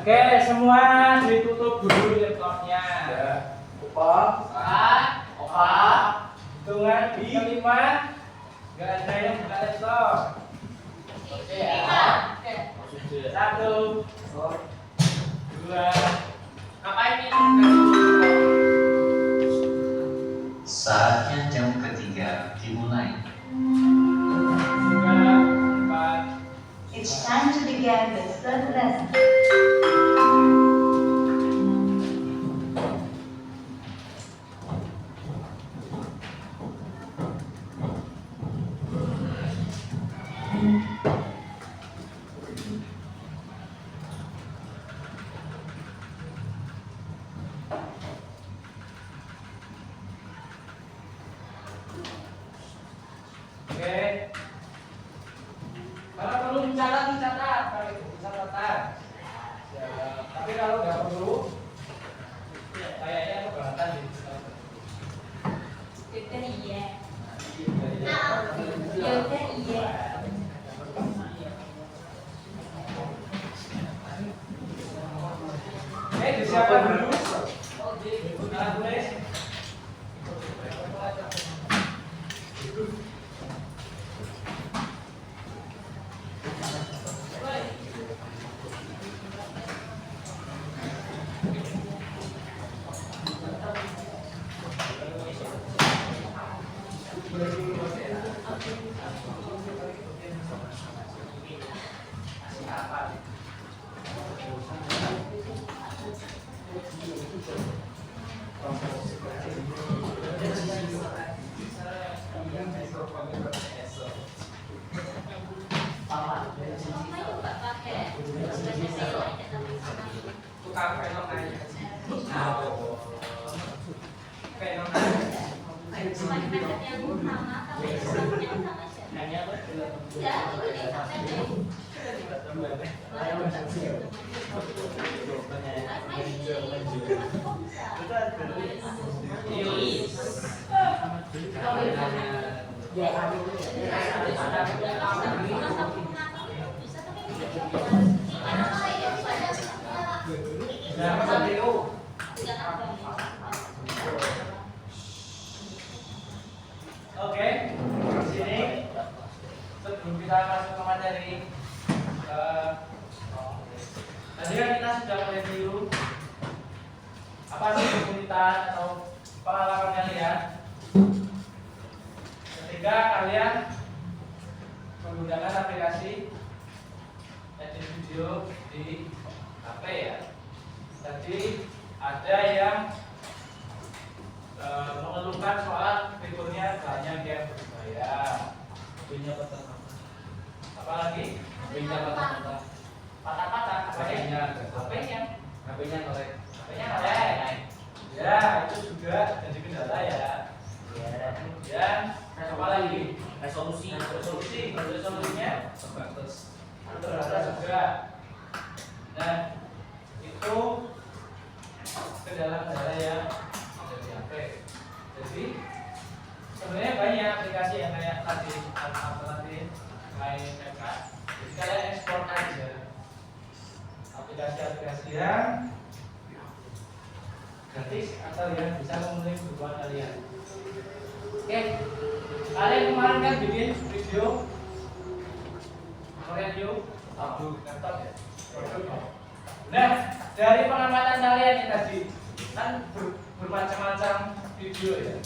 Oke, semua ditutup dulu laptopnya. Ya. Opa. Opa. Hitungan di 5. Gak ada yang buka laptop. Oke ya. 1, 2. Ngapain ini? Saatnya jam ketiga dimulai. 3, 4. It's time to begin the third lesson. Oke. Kalau perlu dicatat, kalau itu catatan. Ya, tapi kalau nggak perlu, ya, kayaknya keberatan di Yaudah iya. Nah, Yaudah iya. Disiapkan dulu. Alat tulis. Tukang pelok aja. Pelok aja. Nanya apa? Oke, di sini sebelum kita masuk ke materi, tadi kan kita sudah mereview apa sih kesulitan atau pengalaman kalian ketika kalian menggunakan aplikasi edit video di HP ya. Tadi ada yang mengeluhkan soal fiturnya banyak yang berbayar, HP-nya apalagi HP-nya patah-patah, HP-nya ngelek, ya itu juga jadi kendala ya. Kemudian apa lagi? Resolusinya terbatas juga. Nah itu kendala-kendala yang ada di HP. Jadi sebenarnya banyak aplikasi yang kayak tadi alternatif main Epcot. Jadi kalian ekspor aja aplikasi-aplikasi yang gratis atau yang bisa memenuhi kebutuhan kalian. Oke, kalian kemarin kan bikin video laptop ya. Nah, dari pengamatan kalian yang tadi kan bermacam-macam video ya.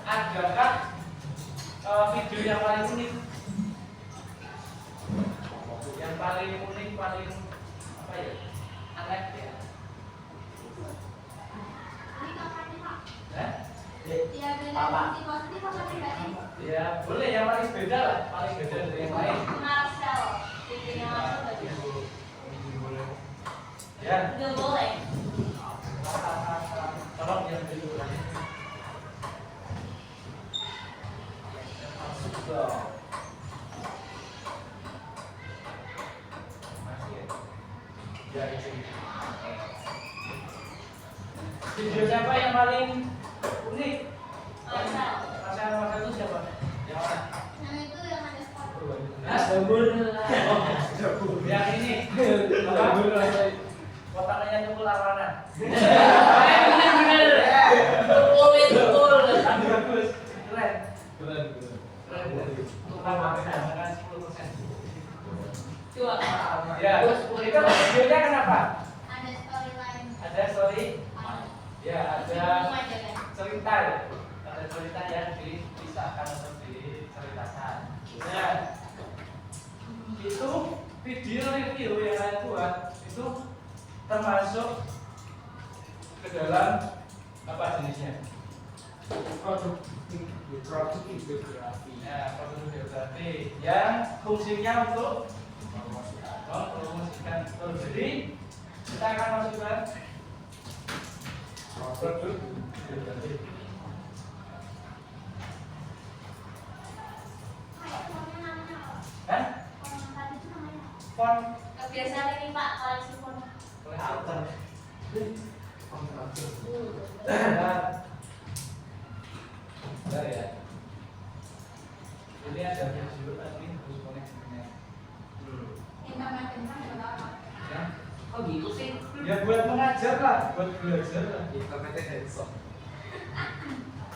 Adakah video yang paling unik? Yang paling unik, paling apa ya? Aneh ya. Ya boleh yang paling beda lah, paling beda dari yang lain. Ya. Nggak boleh. Tolong yang dulu. Video siapa yang paling unik? Masa itu siapa? Yang mana? Yang itu yang ada sepatu. Nah, Jabur. Yang ini. Apa? potongannya tukul arwana. Bener. Tukul. Bagus, keren. Keren. Tukul arwana 10%. Coba. Ya, itu videonya kenapa? Ada storyline. Ada story, ya ada Semua aja kan. cerita ya. Ada cerita yang dipisahkan atau diceritakan. Nah, itu video review yang saya buat itu termasuk ke dalam apa jenisnya? Produk videografi. Ya, produk videografi yang fungsinya untuk mempromosikan itu. Jadi kita akan masukkan Produk videografi. kan font Kebiasaan ini Pak, koleksi font. kelihatan. Bentar ya. Ini ada video tapi harus koneksinya. Internet apa? Ya. Kok gitu sih? Ya buat mengajar lah, buat belajar lah. Internetnya handsome.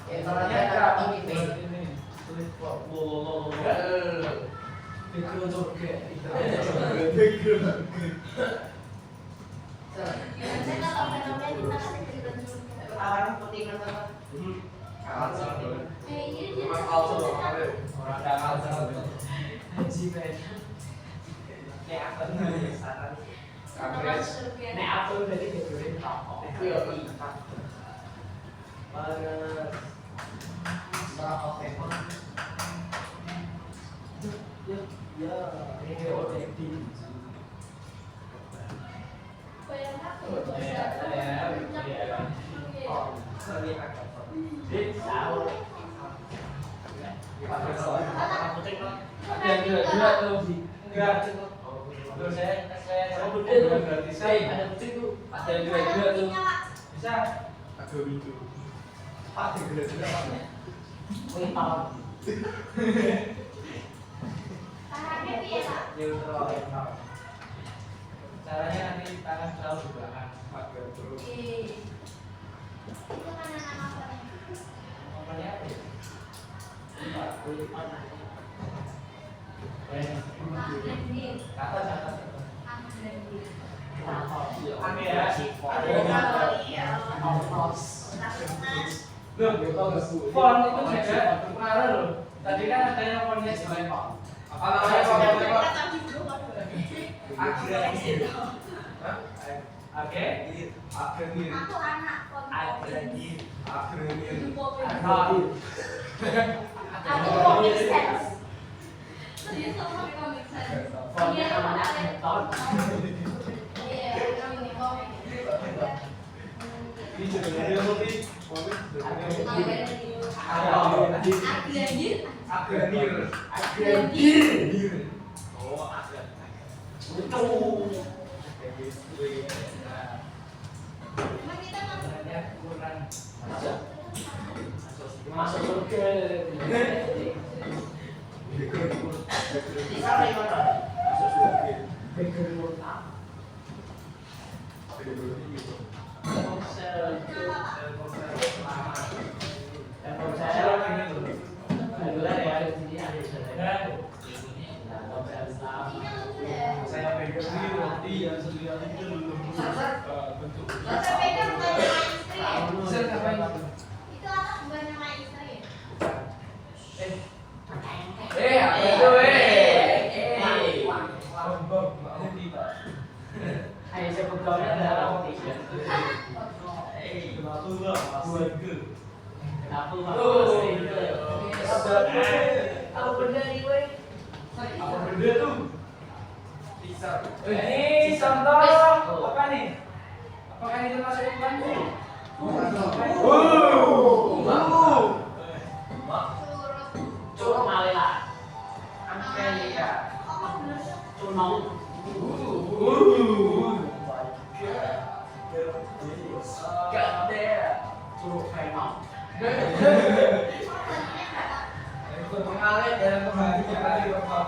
Internet Buat ini. ini. Tulis kok. Background juga. Biasanya kalau fenomena kita kasih cerita dulu. Tawaran putih kan apa? Ini dia. Orang ada kalsel. Haji men. Nek apa nih saran? Nek apa dari background rokok. Iya. Panas. Rokok pepon. Ya, ini udah di. Bayar aku. Oh, sorry agak. Tahu. Ada dua tuh. Enggak. Terus saya bukan berarti saya. Ada kucing tuh. Ada dua tuh. Bisa. Agak lucu. Pak juga. Wih, tahu. Tangannya dia Pak. Neutral. Caranya nanti tangan selalu di belakang. Agak terus. Itu mana nama fontnya? Namanya apa ya? Kulit panah. Ahmad Kata kata. Kami ya. Loh, font itu juga berpengaruh loh. Tadi kan ada yang fontnya selain font. Apa namanya kalau Oke. Agrenir. Aku anak font. Agrenir. Agrenir. Aku comic sense. Serius sama comic sense. Fontnya namanya Newton. Iya, ini komik. Ini judulnya apa sih? Agrenir. Agrenir. Oh, agak. Itu. Emang kita mau Sebenarnya kurang. Masuk surga. Bisa lagi mana? Background apa? Saya pegang ini nanti yang sedia itu belum bentuk. Kita pegang bukan nama istri ya? Bisa ngapain? Itu anak bukan nama istri ya? Ayo sebut kawan adalah competition. Kenapa enggak? Buat ke. Kenapa nggak? Apa benda nih, weh? Apa benda tuh? Pisau. Ini contoh apa nih? Apakah ini termasuk iklan? Curug Malela. Amelia. Cunong. Curug Haimau. Mengalir dalam kembalinya tadi Bapak.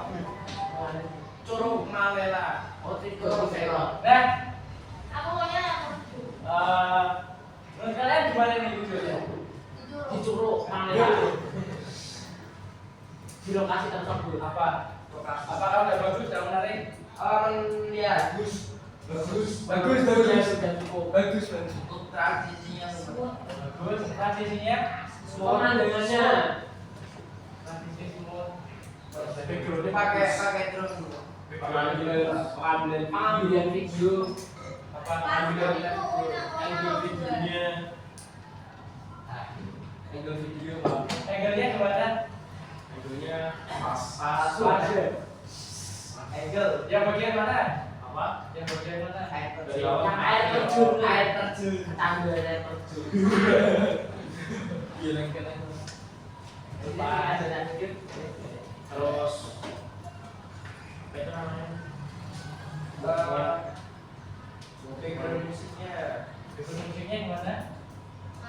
Curug Malela. Oh, itu Curug Haimau. Nah, Aku mau bagus. Untuk transisinya Bagus. Transisinya. Pemandangannya. Transisi semua. pakai terus. Pengambilan video. Apa? Angle videonya. Angle video Bang. Angle-nya gimana? Angle-nya Pas. Pas. Angle. Yang bagian mana? apa? Yang bagian mana? Yang air terjun. Tangga air terjun. Iya, lengket. Pas. Terus apa itu namanya? Background musiknya. Background musiknya gimana?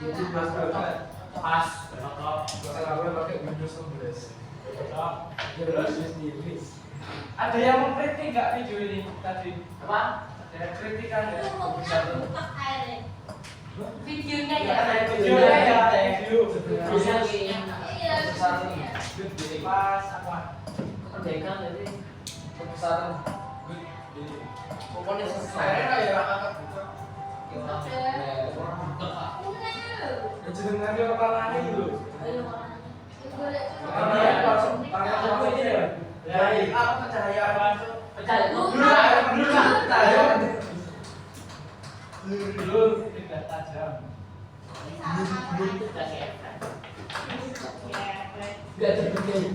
Itu pas banget. Pas. Cocok. Pakai Windows 11. Cocok. Terus Ada yang mengkritik nggak video ini tadi? Apa? Ada yang kritikan nggak? Videonya ya. Videonya ya, video. Bisa Iya. Pas apa? pendekan jadi kebesaran. Pokoknya saya kayak kakak buka. Jenengannya kepalanya gitu. Dari apa pencahayaan itu? Belum tidak tajam. nggak ada bedanya.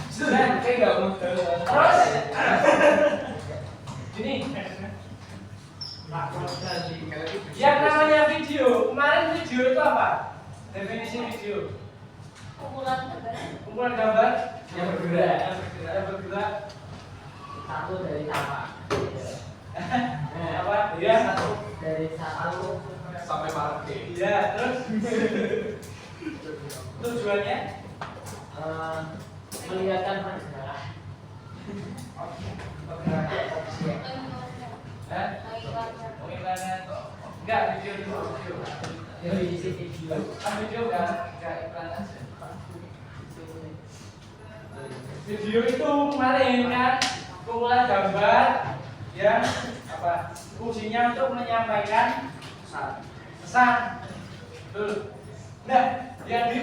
Sudah, kayak nggak mau terus. Ini yang namanya video. Kemarin video itu apa? Definisi video. Kumpulan gambar Yang bergerak. yang bergerak. Satu dari sama. Apa? Iya. Dari satu Sampai parkir. Iya, terus tujuannya melihatkan pergerakan. Hah? Pengiklanan. Enggak, video dulu, video. Definisi video. Kan video enggak iklan aja. Video itu kemarin kan kumpulan gambar yang apa? Fungsinya untuk menyampaikan pesan. Betul. Nah, yang di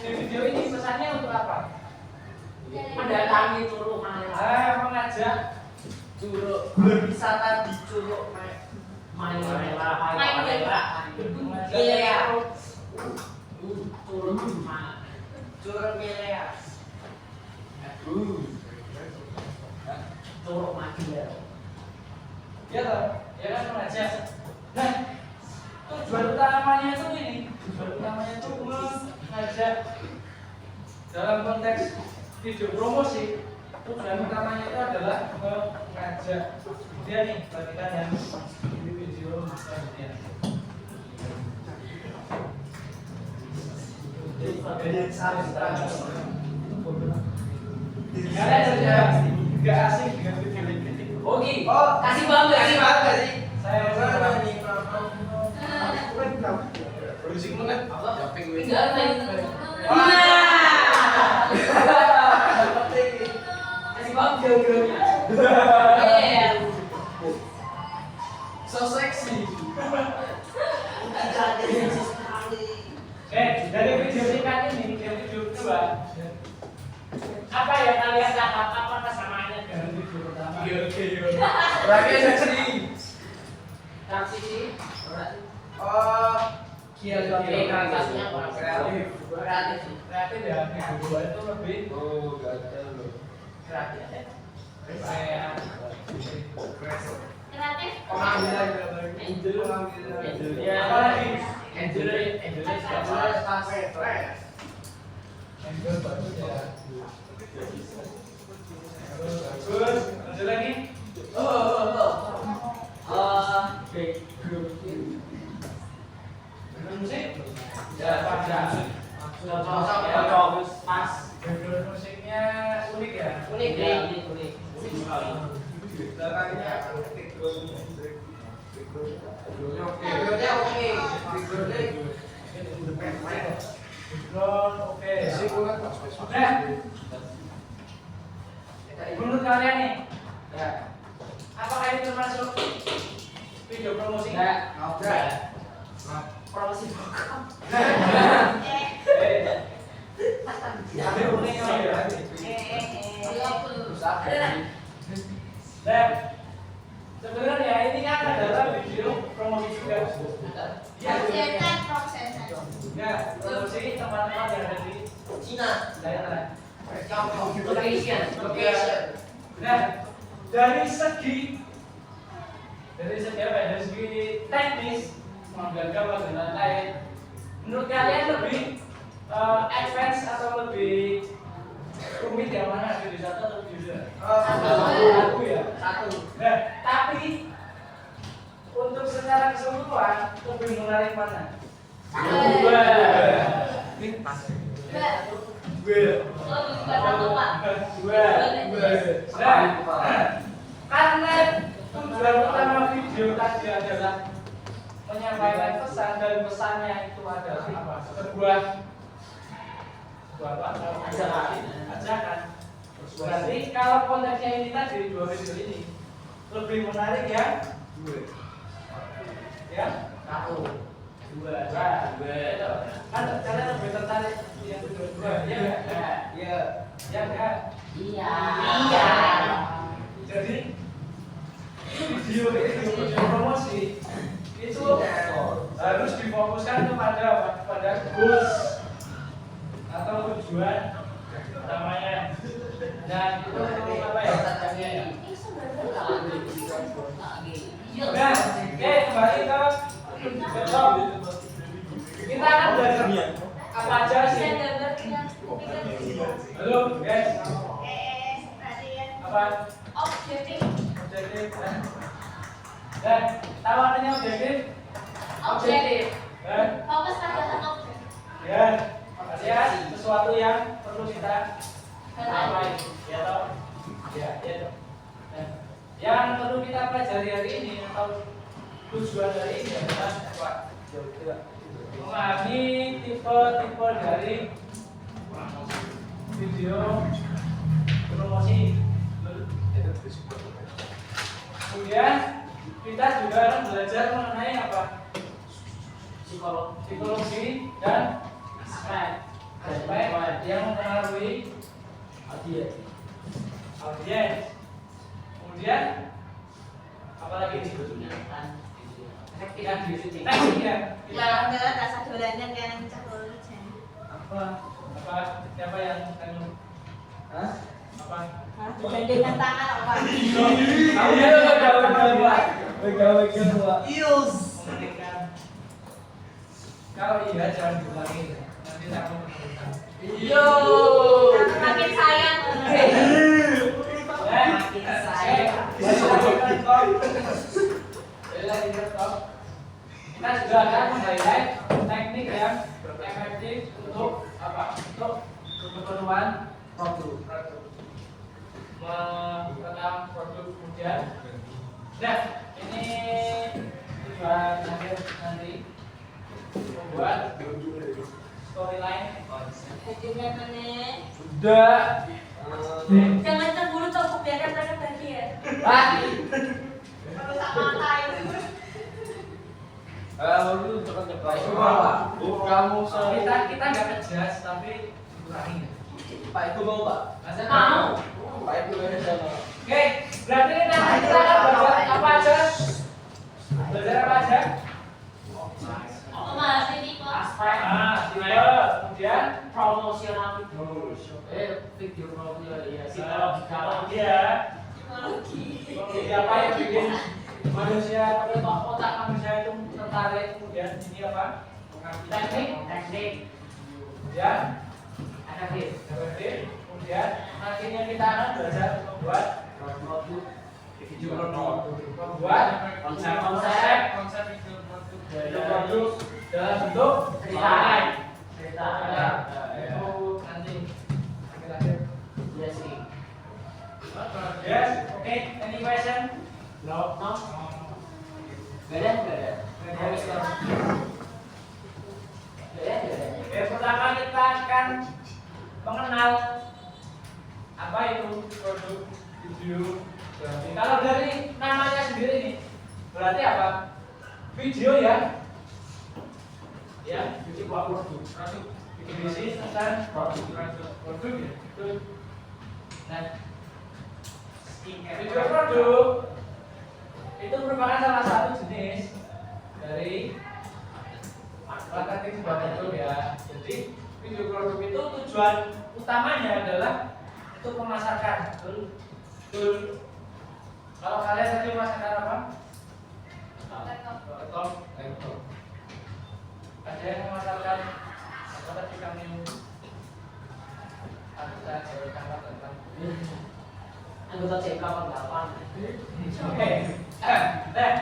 video ini pesannya untuk apa? Mendatangi Curug Malela. Mengajak Curug Berwisata di Curug Malela. Milea. Curug Malela. Curug Milea. Curug Malela. Ya toh, ya kan mengajak. Nah, tujuan utamanya itu ini. Tujuan utamanya itu mengajak dalam konteks video promosi. Tujuan utamanya itu adalah mengajak. Kemudian nih, bagikan yang di video selanjutnya. Nggak asik dengan video kritik. Oke. Oh, Kasih bang, kasih bang. Saya Produksi mana? Japing wis. Tinggal lagi. Kasih bang, jauh-jauhnya. So seksi. dari video singkat ini, dari video kedua, apa yang kalian dapat? Apa kesamaannya dengan video pertama? Berarti seksi. Transisi. Oh, Kreativitasnya kreatif. Kreatif. Kreatif ya, video kedua itu lebih Oh, gatel loh. Kreatif. kayak Kreatif. Pengambilan Angel. Angelnya. apa lagi? Angelnya siapa? Angle bagus ya. Bagus. Ada lagi? Musik? Ya, Cocok, pas. background musiknya unik ya. Unik ya, unik. Belakangnya backgroundnya oke. Background oke. Nah, menurut kalian nih, ya, masuk video promosi? Enggak. Promosi pokok. Nah, sebenarnya ini kan adalah video promosi juga. Ya, promosi teman-teman yang ada di Cina. daerah. Location. Nah, dari segi apa ya? Dari segi teknis menggambar dan lain-lain, menurut kalian lebih advance atau lebih rumit yang mana, video 1 atau video 2? Satu ya. Nah, tapi untuk secara keseluruhan lebih menarik mana? Dua. Karena tujuan utama video tadi adalah menyampaikan pesan dan pesannya itu adalah apa? Sebuah ajakan. Berarti kalau konteksnya ini tadi dua video ini lebih menarik ya? Ya? Dua. Kan kalian lebih tertarik yang kedua, ya nggak? Ya nggak? Iya. Jadi video promosi itu harus difokuskan kepada apa? Pada goals atau tujuan utamanya. Dan itu apa ya? Nah, oke, kembali ke besok. Kita akan belajar apa aja sih? Halo, guys. Apa? Objektif. Dan tahu artinya objektif? Dan Fokus pada objek. ya, sesuatu yang perlu kita capai. Ya toh? Ya toh. Nah, yang perlu kita pelajari hari ini atau tujuan hari ini adalah apa? Memahami tipe-tipe dari video promosi. Kemudian kita juga akan belajar mengenai apa? Psikologi dan aspek yang mempengaruhi audiens. Kemudian apa lagi sebetulnya? Teknik ya. Apa siapa yang kamu? Apa? Dengan tangan apa? Memberikan. Kalau iya jangan diulangi. Nanti aku Makin sayang. Kita juga akan meng-highlight teknik yang efektif untuk apa? Untuk keperluan produk. Merekam produk kemudian. Nah, ini tujuan akhir nanti membuat storyline. Sudah. Jangan cemburu toh, biarkan mereka bahagia. Kalau sama kayu. Kita nggak kejas tapi kurangi. Pak Ibu mau Pak? Mau. Pak Ibu ada sama. Oke, berarti ini nanti kita akan belajar apa aja? Belajar apa aja? Mas ini kok. Aspek. Tipe, kemudian Promosional video promosi ya. Psikologikal. ya. Psikologi. Apa yang bikin manusia atau otak manusia itu tertarik, kemudian ini apa? Teknik. Kemudian Efektif. kemudian akhirnya kita akan belajar membuat Video promosi. membuat Konsep. video produk dalam bentuk Cerita. Nah, itu nanti akhir-akhir. Iya sih. Yes, okay. Any question? No. Gak ada. Oke, pertama kita akan mengenal apa itu produk video. Kalau dari namanya sendiri nih, berarti apa? Video ya? Ya, Itu produk. bisnis tentang produk ya. Betul. Nah, video produk itu merupakan salah satu jenis dari marketing sebuah produk ya. Jadi video produk itu tujuan utamanya adalah untuk pemasaran. Betul. Betul. Kalau kalian tadi pemasaran apa? Laptop. Ada yang memasarkan apa tadi kami ada jadikan tentang Anggota CK 8. oke. Nah,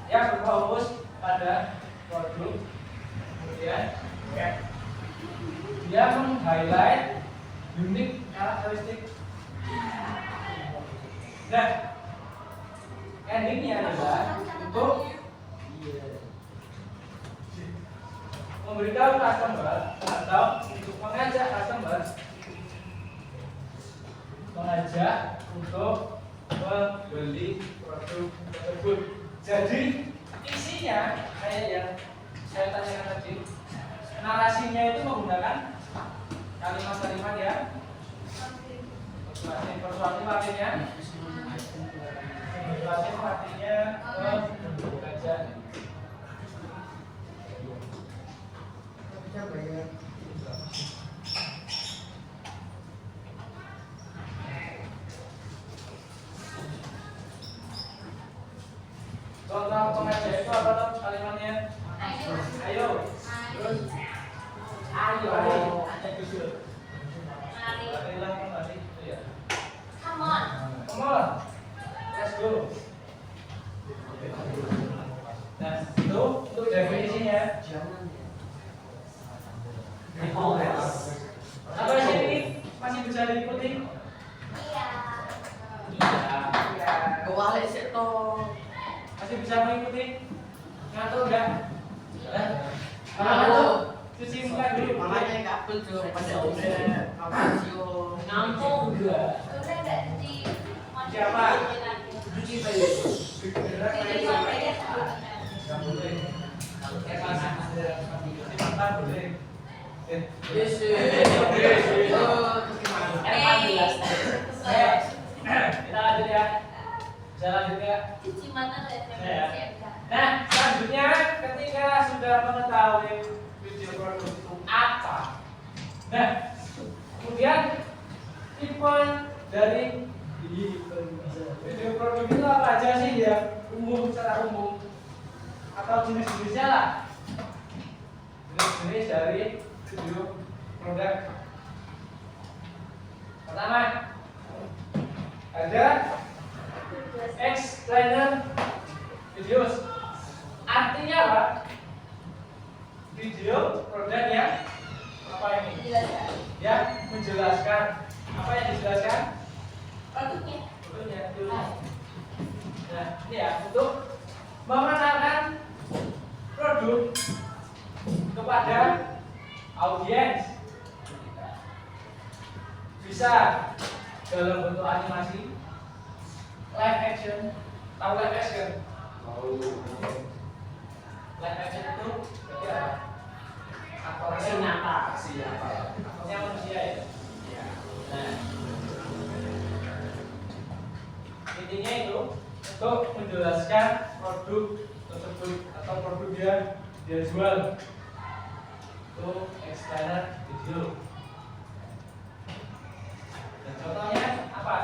yang berfokus pada produk, kemudian dia meng-highlight unik karakteristik. Nah, endingnya adalah untuk memberitahu customer atau untuk mengajak customer untuk membeli produk tersebut. Jadi isinya kayak yang saya tanyakan tadi, narasinya itu menggunakan kalimat-kalimat yang persuasif artinya mengajak. Contoh pengajak itu apa tuh kalimatnya? Ayo. Terus ayo. Mari. Ya. Come on. Come on. Let's go. Nah, itu untuk definisinya. Apa ini masih bisa diikuti? Iya. Iya. Kewalik sih toh. Masih bisa mengikuti? Ngantuk enggak? Kalau Ngantuk. ngantuk, cuci muka dulu. Makanya kabel tuh pada udah makasih Ngantuk enggak? Udah enggak di Siapa? Cuci tadi. Ini sampainya sebelumnya. Enggak boleh. Cuci mata boleh. Yes. Kita lanjut ya. Bisa lanjut ya. Cuci mata dan Ya. Nah, selanjutnya ketika sudah mengetahui video produk itu apa, nah, kemudian tipe dari video produk itu apa aja sih ya? Secara umum atau jenis-jenisnya lah. Jenis-jenis dari video produk. Pertama, ada explainer videos. Artinya apa? Video produk yang apa ini? Menjelaskan Yang menjelaskan. Apa yang dijelaskan? produknya. Produknya. Nah, ini ya untuk mengenalkan produk kepada audiens. Bisa dalam bentuk animasi, live action. Tahu live action? Live action itu berarti apa? Aksi nyata. Aktornya manusia ya. Nah, intinya itu untuk menjelaskan produk tersebut atau produk yang dia jual. Itu explainer video. Dan contohnya apa?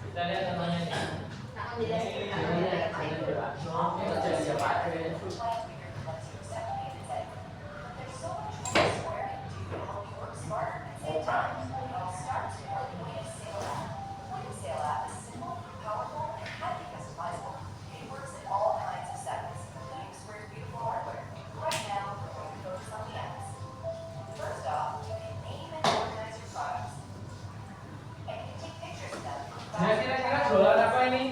Kita lihat contohnya ini. Tak menjelaskan. Nah, kira-kira jualan apa ini?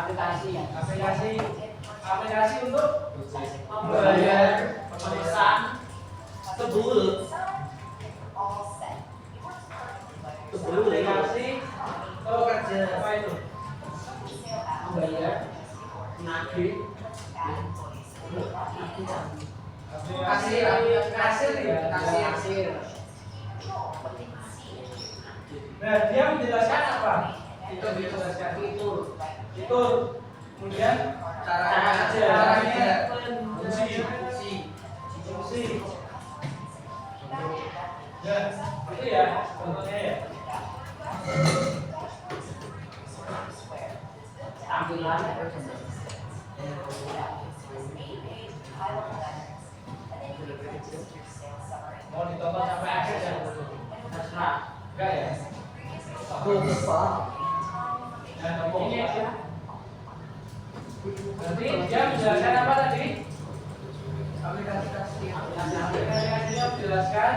aplikasi untuk membayar pemesan tebul aplikasi kerja apa itu membayar nagih kasir ya kasir. Nah dia menjelaskan apa? Itu menjelaskan fitur, kemudian caranya, fungsi. Nah itu ya contohnya ya. Tampilan mau ditonton sampai akhir ya? Terserah. Enggak ya? Nah, ini aja. Nanti dia menjelaskan apa tadi? Aplikasinya menjelaskan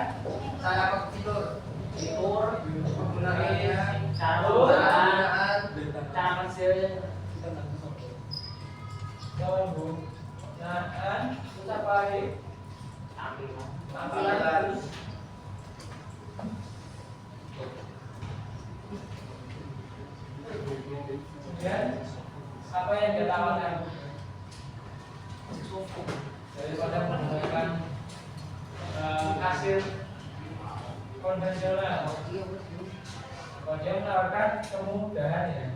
cara fitur, penggunaan, cara kecil, penggunaan, terus apa lagi? Tampilan. Kemudian apa yang dia tawarkan daripada menggunakan kasir konvensional, dia menawarkan kemudahan ya.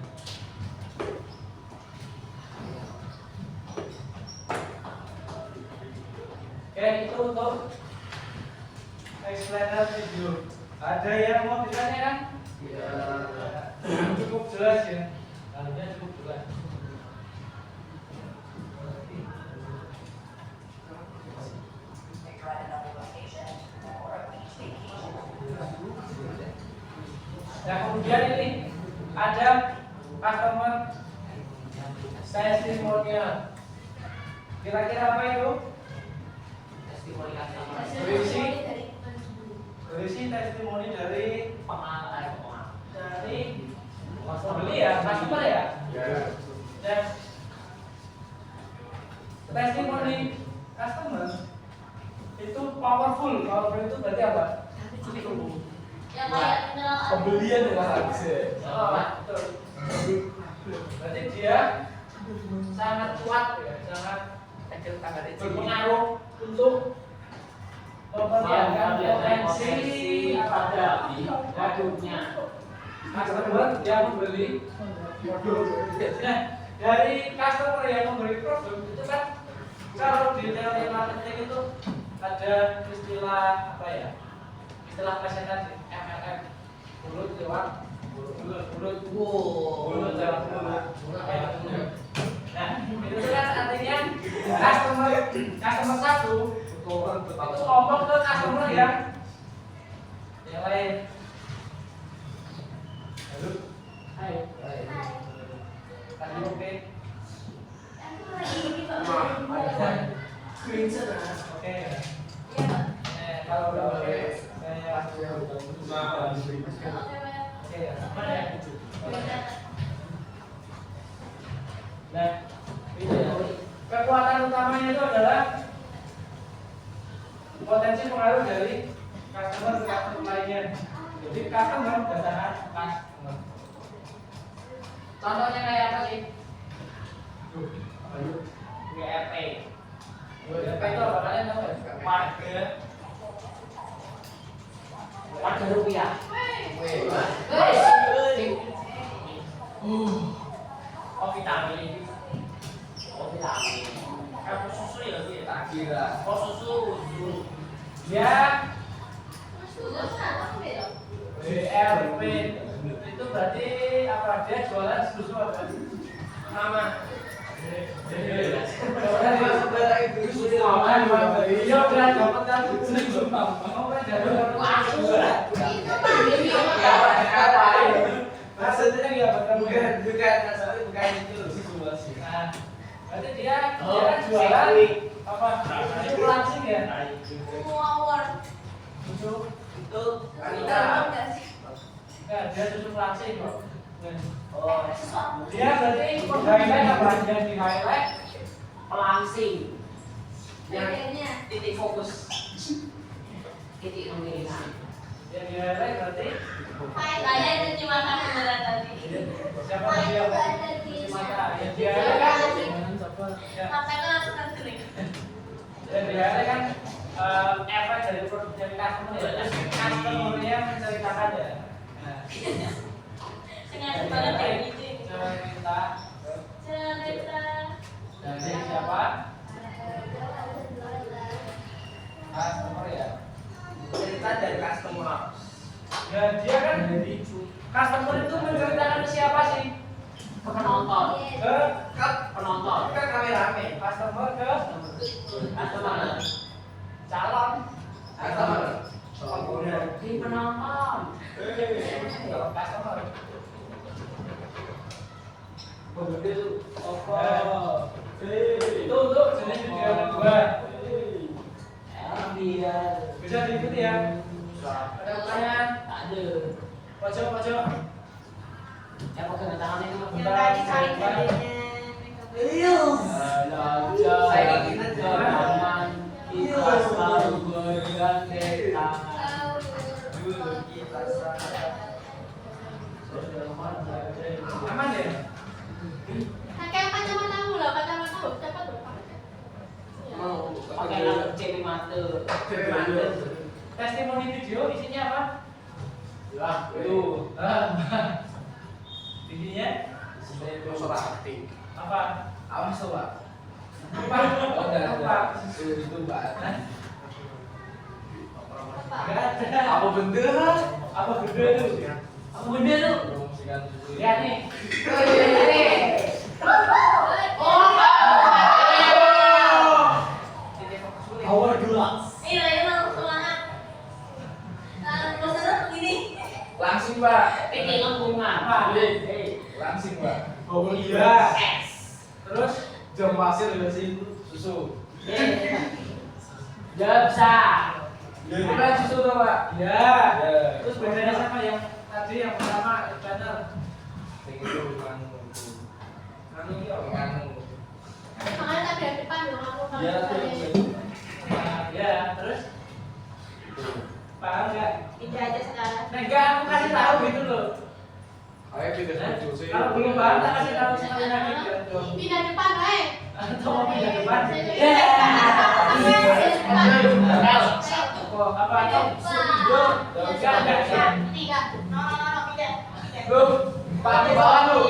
Oke, itu untuk explainer video. Ada yang mau ditanyakan? Ya. Cukup jelas ya. Harusnya cukup jelas. Nah kemudian ini ada customer testimonial. Kira-kira apa itu? Berisi testimoni dari pembeli ya, customer ya. Dan testimoni customer itu powerful itu berarti apa? Yang kayak Pembelian dengan harga. Betul. Berarti dia sangat kuat ya, sangat berpengaruh untuk memperlihatkan potensi pada produknya. Customer yang membeli produk. Nah, dari customer yang membeli produk itu kan kalau di teori marketing itu ada istilah apa ya? Istilah presentasi MLM. Mulut lewat mulut lewat mulut. Nah, itu kan artinya customer satu itu ngomong ke customer yang lain. Halo. Hai. Tadi oke. Oke. Kalau udah oke, saya oke ya. Mana ya? Nah, itu ya. Kekuatan utamanya itu adalah potensi pengaruh dari customer ke customer lainnya. Jadi customer berdasarkan customer. Contohnya kayak apa sih? WRP. WRP itu apa kalian tahu nggak? Warga rupiah. Oh vitamin. Kamu susu ya sih? Tak kira. Oh susu. Ya. BRP itu berarti apa dia jualan susu apa? Sama. Iya berat dapat kan susu mau kan jadi maksudnya ya bukan maksudnya bukan itu susu masih. Nah, berarti dia kan jualan apa? Susu langsing ya? Susu itu kita. Enggak, dia susu langsing kok. Oh. Dia berarti highlight apa? Yang di highlight Pelangsing. Yang Bagiannya. titik fokus. Titik pemilihan. Yang di highlight berarti Saya cuci mata beneran tadi. siapa dia? Cuci mata. Yang di highlight kan? Ya. Matanya langsung kering. Yang di highlight kan efek dari produk dari customer ya. Terus customer-nya menceritakan ya. Nah, Sengaja banget kayak gitu. jangan minta Cerita. dari siapa? Customer ya. Cerita dari customer. Dan dia kan customer itu menceritakan ke siapa sih? Ke penonton. Ke Penonton. Kan rame-rame. customer ke Customer. calon Customer. pengguna. Di penonton. Kalau customer Pengguna itu apa? itu untuk jenis video kedua. Dia Bisa diikuti ya. Ada pertanyaan? ada. Pojok. Ya pakai tangan ini mah. Yang tadi cari Iya. Saya kita jangan kita selalu bergandeng tangan. Kita sangat Aman ya? Pakai kacamatamu lah, kacamata dapat berapa? Mau pakai lampu cewek mata. Testimoni video isinya apa? Lah, Tuh. Isinya apa? awas tuh Pak. Apa? Oh, enggak Apa? ada. Itu Mbak. Enggak ada. Apa benda? Apa gede tuh? Apa benda tuh? Promosikan susu. Lihat nih. Titik fokus dulu ya. Hourglass. Iya, ini langsung semangat. Maksudnya begini. Langsing Pak. Titik lengkungan. Apa? Langsing Pak. Oh iya. S. Terus Jam pasir dikasih susu. Jawab besar. Bukan susu tuh Pak. ya. Ya. Terus bedanya sama yang tadi yang pertama channel. Yang itu bukan itu. Anu ini apa? Anu. Makanya tadi di depan dong aku kalau Ya misalnya. tuh. Nah, ya, terus paham nggak? Tidak aja sekarang. Nah, enggak, aku kasih tahu gitu loh. Ayo pindah Nah, susu sih. kalau belum paham, tak kasih tahu sekali lagi biar dong. Pindah depan, hei. Atau mau pindah depan? Ya. Oh, apa atau video? Enggak. Tiga. No, pindah. Lu, Pak di bawah lu.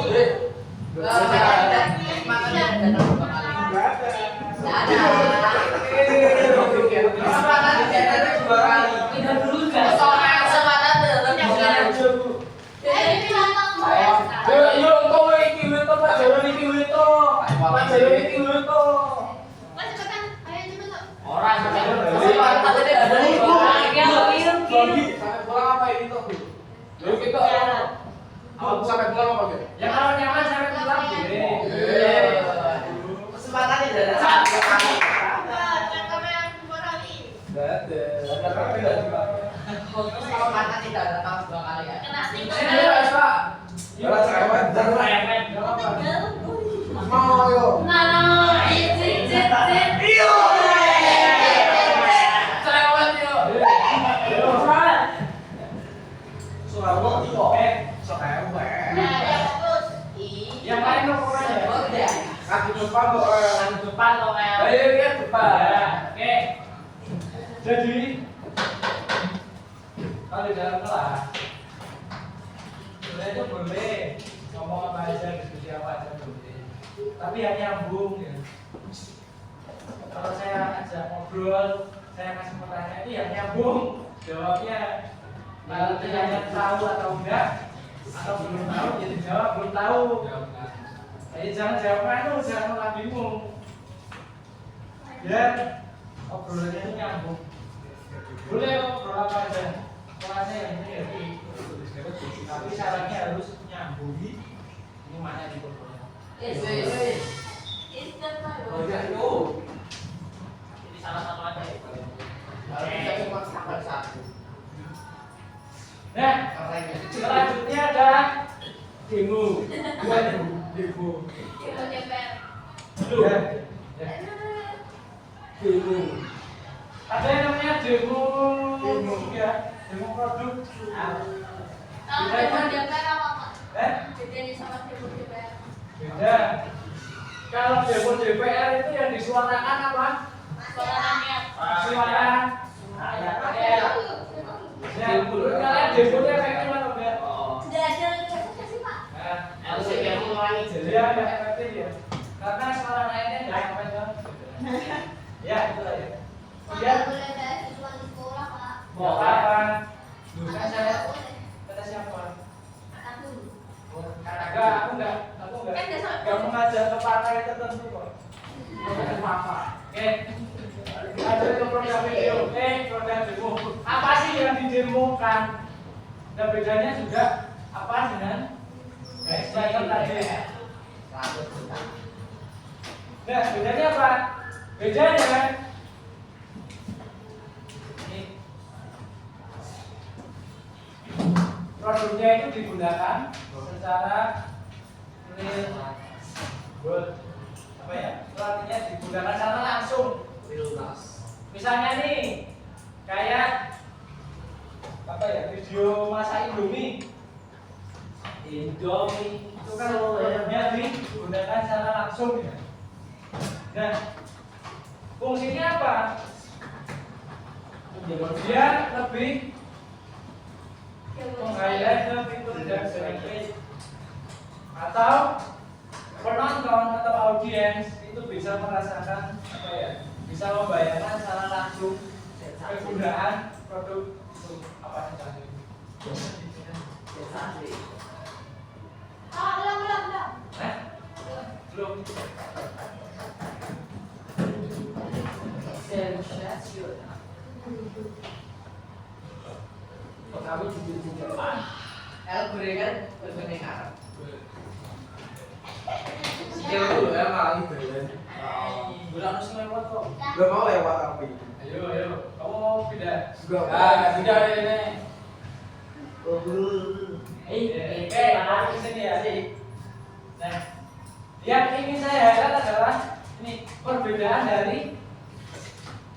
Pindah dulu guys. Orang Sampai pulang apa gitu? Ya kalau nyaman sampai pulang boleh. Kesempatannya dari kalau mata tidak ada tahu 2 kali ya. Ya lah cerewet, Cerewet, nggak apa-apa. mau yo. Cerewet yo. Suaramu tio. Cerewet. Yang lain lo pokoknya. Kaki depan kok. Yang depan lo El. Ayo kan depan. Ya, oke. Jadi kalau di dalam kelas sebenarnya itu boleh ngomong apa aja, diskusi apa aja boleh. Tapi yang nyambung ya. Kalau saya ajak ngobrol, saya kasih pertanyaan itu yang nyambung. Jawabnya tidak tahu atau enggak, atau belum tahu jadi jawab belum tahu. Jadi jangan jawab anu, jangan malah bingung. Ya, obrolannya itu nyambung. Boleh ngobrol apa aja. Kelasnya yang ini ya. Tapi syaratnya harus nyambung. Ini mana di obrolan. Oh ya itu. Ini salah satu aja. Kita cuma sampai 1. Nah, selanjutnya ada demo. Dua demo. Demo. Demo DPR. Ya. Ya. Demo. Ada yang namanya demo ya, demo produk. Kalau demo DPR apa Pak? Eh? Bedanya sama demo DPR. Beda. Kalau demo DPR itu yang disuarakan apa? Suara rakyat. Suara rakyat. Ya, kalian demonya kayak gimana, Mbak? Sudah ada efeknya sih Pak. Nah, Harus yang mengulangi dia nggak efektif ya. Karena suara rakyatnya nggak sampai ke. Ya, itu aja. Pak, Iya. nggak boleh ada siswa di sekolah Pak. Mau apa? Duh, kan Nggak saya boleh. kata siapa? Aku. Enggak, aku enggak mengajar ke partai tertentu kok. Apa? Oke. Ada ke program video. Program demo. Apa sih yang didemokan? Nah, bedanya juga apa dengan explainer tadi? Nah, bedanya apa? Bedanya ini produknya itu digunakan secara real world, apa ya? Itu artinya digunakan secara langsung. Misalnya nih, kayak apa ya? Video masak Indomie. Indomie itu kan produknya digunakan secara langsung ya. Nah, fungsinya apa? Dia lebih meng-highlight ke fitur dan benefit, atau penonton atau audiens itu bisa merasakan apa ya, bisa membayangkan secara langsung kegunaan produk itu apa saja. Ah, belum. Belum. Sensasional. Kami jujur-jujur Pak. El gorengan berbentuk Arab. Sikil dulu ya malah gitu ya. Bulan harus lewat kok. Gak mau lewat tapi. Ayo. Kamu mau pindah? Gak mau. Pindah ini. Kamu di sini ya. Nah, yang ingin saya highlight adalah ini perbedaan dari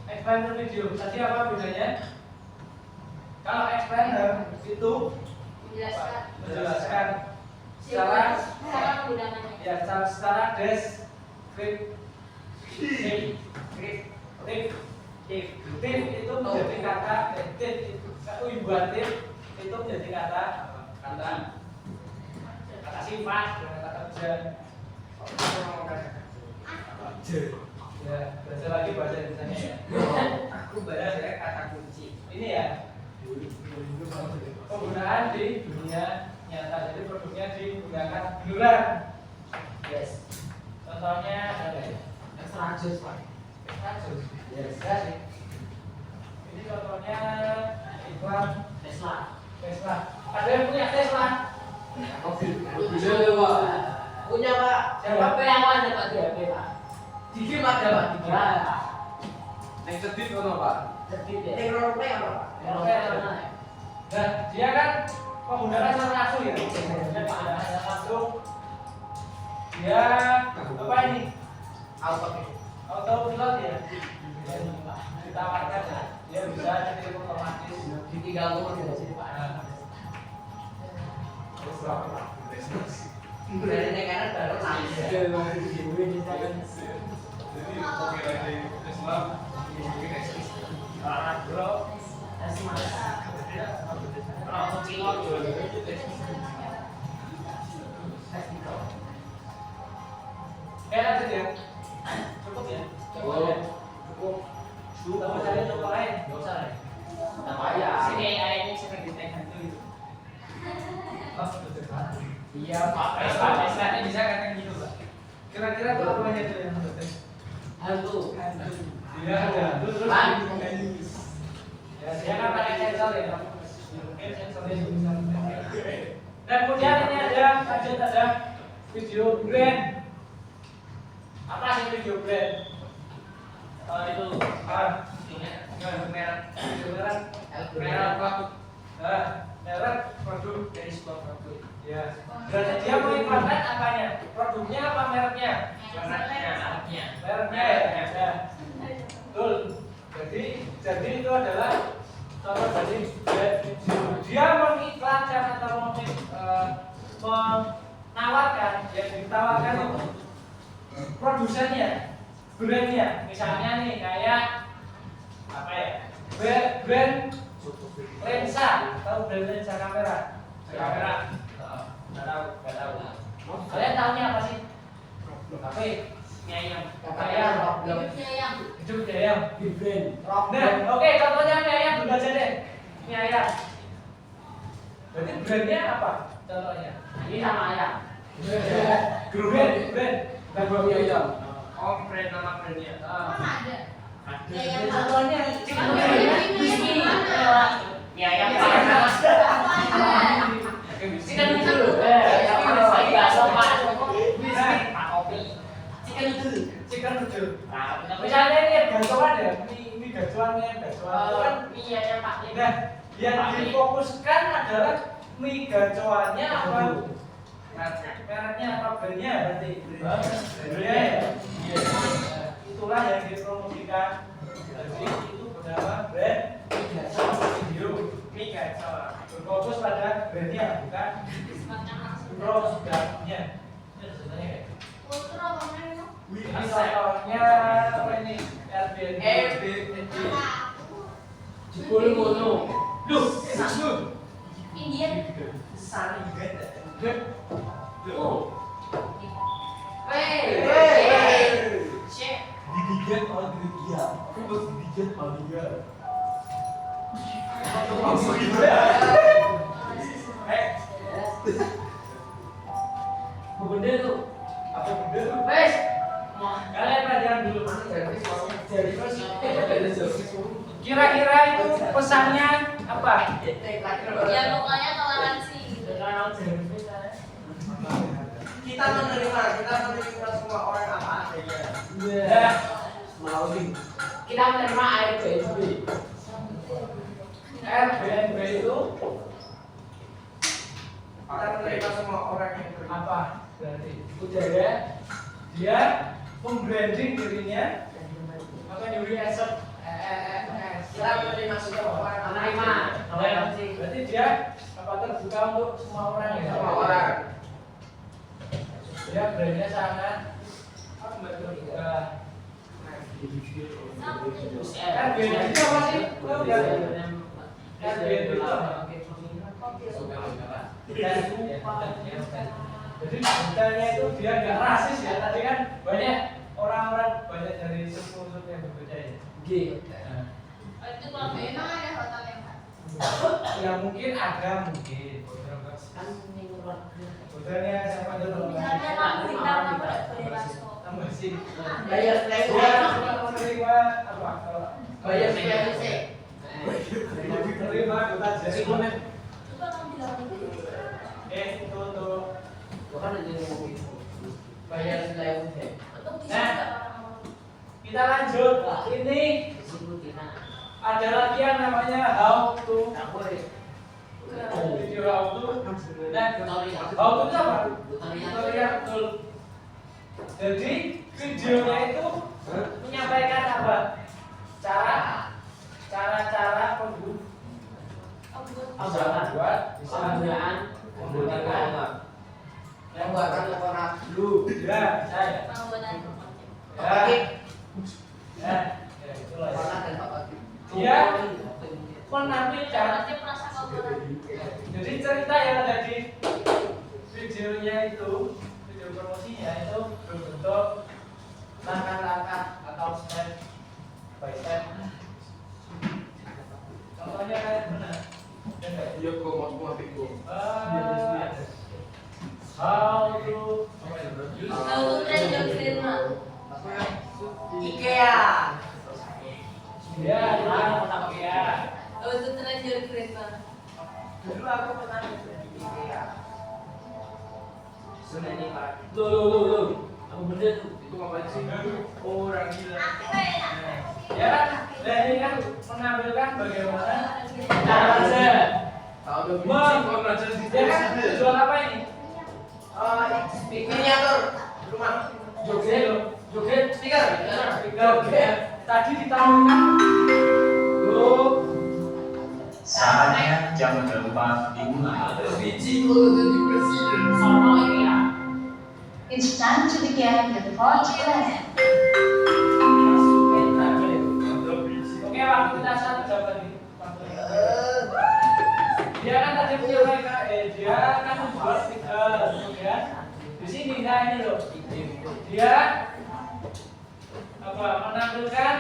explainer video. Tadi apa bedanya? Kalau explainer itu menjelaskan secara Menggunakannya. ya secara deskriptif. Tif itu menjadi kata uibatif itu menjadi kata sifat, kata kerja. Ya, belajar lagi bahasa Indonesia ya. Aku belajar kata kunci. Ini ya penggunaan di dunia nyata, jadi produknya digunakan beneran. Yes. Contohnya ada ya? Extra jus Pak. Kasus. Yes. Sih. Ini contohnya iklan Tesla. Tesla. Ada yang punya Tesla? Bisa ya Pak. Punya Pak. Siapa? HP yang ada Pak di HP Pak. Di game ada Pak. Di game. Nah, Yang sedih kono Pak. sedikit ya. Teknologi apa Pak? Teknologi. Nah, dia kan menggunakan secara langsung ya. Dia menggunakan langsung. Dia apa ini? Autopilot ya. Ditawarkan ya. Dia bisa jadi otomatis. Ditinggal turun di sini Pak. Dari negara baru nanti. Bro. Lanjut ya. Cukup ya. Cukup. Kamu cari contoh lain. Gak usah ya. Ya. Sini ini sering ditekan dulu. Iya Pak. Vespa ini bisa kan gitu, Pak. Kira-kira apa namanya itu yang menurut? Hantu. Iya, ada. Terus ya, dia kan pakai sensor ya. Mungkin sensornya bisa. Dan kemudian ini ada video brand. Apa sih video brand? Itu merek produk. Merek produk dari sebuah produk. Ya. Berarti dia mengiklankan apanya? Produk produknya apa mereknya? Mereknya ya. Ya. Betul. Jadi itu adalah contoh dari dia mengiklankan atau menawarkan, yang ditawarkan itu produsennya, brandnya. Misalnya nih kayak apa ya? Brand lensa, tahu brand lensa kamera? Kamera. Nggak tahu. Kalian tahunya apa sih? HP, mie ayam. Hidup mie ayam. Nah, oke, contohnya mie ayam dulu aja deh. Mie ayam. Berarti brandnya apa? Contohnya. Ini sama ayam. Brand. Bukan mie ayam. Oh, brand nama brandnya. Mana ada? Contohnya Mie ayam. Chicken itu. Chicken noodle. Misalnya ini gacuan ya, mie gacuannya itu kan Mie ayam Pak. nah, yang difokuskan adalah mie gacuannya apa? Mereknya apa brandnya berarti? Brandnya ya. Itulah yang dipromosikan. Jadi itu bernama brand mie gacuan. Berfokus pada brandnya bukan produknya. Ini sebenarnya kayak ini contohnya apa ini? Airbnb. Jebul ngono. Duh, enak duh. Indian. Sari gede. Oh. Cek. Digigit oleh dia. Aku harus digigit oleh dia. Benda tuh. Apa benda tuh? Wes. Kalian pelajaran dulu. Kira-kira itu pesannya apa? Ya pokoknya toleransi. Kita menerima semua orang apa adanya. Ya. Kita menerima Airbnb. Airbnb itu Kita menerima semua orang yang apa? Berarti budaya dia membranding dirinya apa nyuri asap kita menerima semua orang. Menerima. Toleransi. berarti dia apa terbuka untuk semua orang ya? Semua orang. Dia brandnya sangat terbuka. Airbnb itu apa sih? Tahu nggak? Airbnb itu apa? Jadi detailnya itu dia nggak rasis ya. Tadi kan banyak orang-orang banyak dari suku-suku yang berbeda ya. Itu kalau memang ada hotel yang Ya mungkin ada mungkin. Hotelnya siapa dulu? misalnya lampu hitam apa boleh masuk. Tambah sih. Bayar Dia flash. menerima apa? Kalau Bayar flash. menerima kota jadi. Coba kamu bilang Itu tuh Bukan aja ngomong gitu. Bayar flash. untuk bisa Nah. nggak orang kita lanjut. Ini ada lagi yang namanya how to video how to. Nah, how to itu apa? Tutorial betul. Jadi videonya itu menyampaikan apa? Cara membuat bisa menggunakan Pembuatan laporan dulu. ya saya pembuatan ya itulah ya. Warna dan Pak. Dia menampilkan nanti merasa kotoran. jadi cerita yang ada di videonya itu video promosinya itu berbentuk langkah-langkah atau step by step. Contohnya kayak mana? Iya kok mau semua bingo. How to Lalu tren jokin mah. IKEA. ya ya. Lalu tren jokin mah. Dulu aku pernah di IKEA. Sudah ini Pak. Loh. Aku bener tuh. Itu ngapain sih? Orang gila. Ya kan? Dan ini kan menampilkan bagaimana cara Tahu udah biji kok aja di dia kan jual apa ini? Miniatur. Joget speaker. Tadi ditawarkan. Loh. Saatnya jam keempat dimulai. Sono ini ya. It's time to begin the project lesson. Oke, waktu kita 1 jam lagi. Dia kan tadi punya mereka, dia kan membuat stiker, ya. Di sini, nah ini loh. Dia apa menampilkan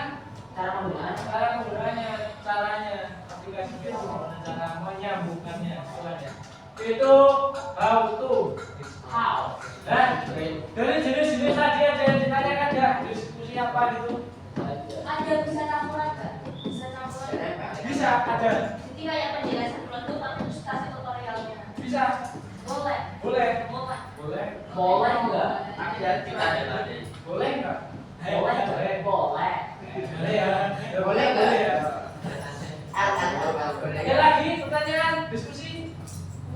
Cara penggunaannya, caranya, aplikasinya gimana cara menyambungkannya, istilahnya. Itu how to. Nah, dari jenis-jenis tadi ada yang ditanyakan ya, diskusi apa gitu? Ada bisa campuran nggak? Bisa campuran nggak? Bisa, ada. Jadi kayak penjelasan produk tapi terus kasih tutorialnya. Bisa. Boleh. Boleh. Boleh. Boleh. Boleh enggak? Boleh enggak? Boleh. Boleh ya. Boleh nggak? Boleh ya. Ada lagi pertanyaan, diskusi?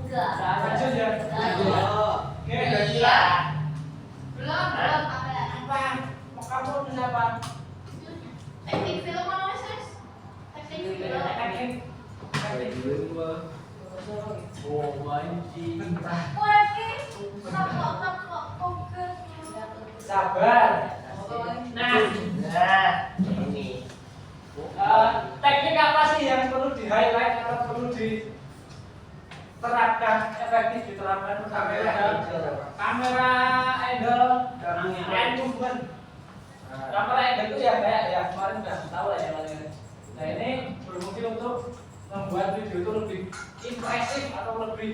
Enggak. Lanjut ya. Oke. Belum apa? Apa? Mau kamu nulis apa? Teknik film mana Mas? Teknik film. Sabar. Nah, Ini. teknik apa sih yang perlu di highlight atau perlu diterapkan, efektif diterapkan kamera angle and movement. Kamera angle itu ya kayak ya kemarin udah tahu lah ya kalian. Nah ini berfungsi untuk membuat video itu lebih impresif atau lebih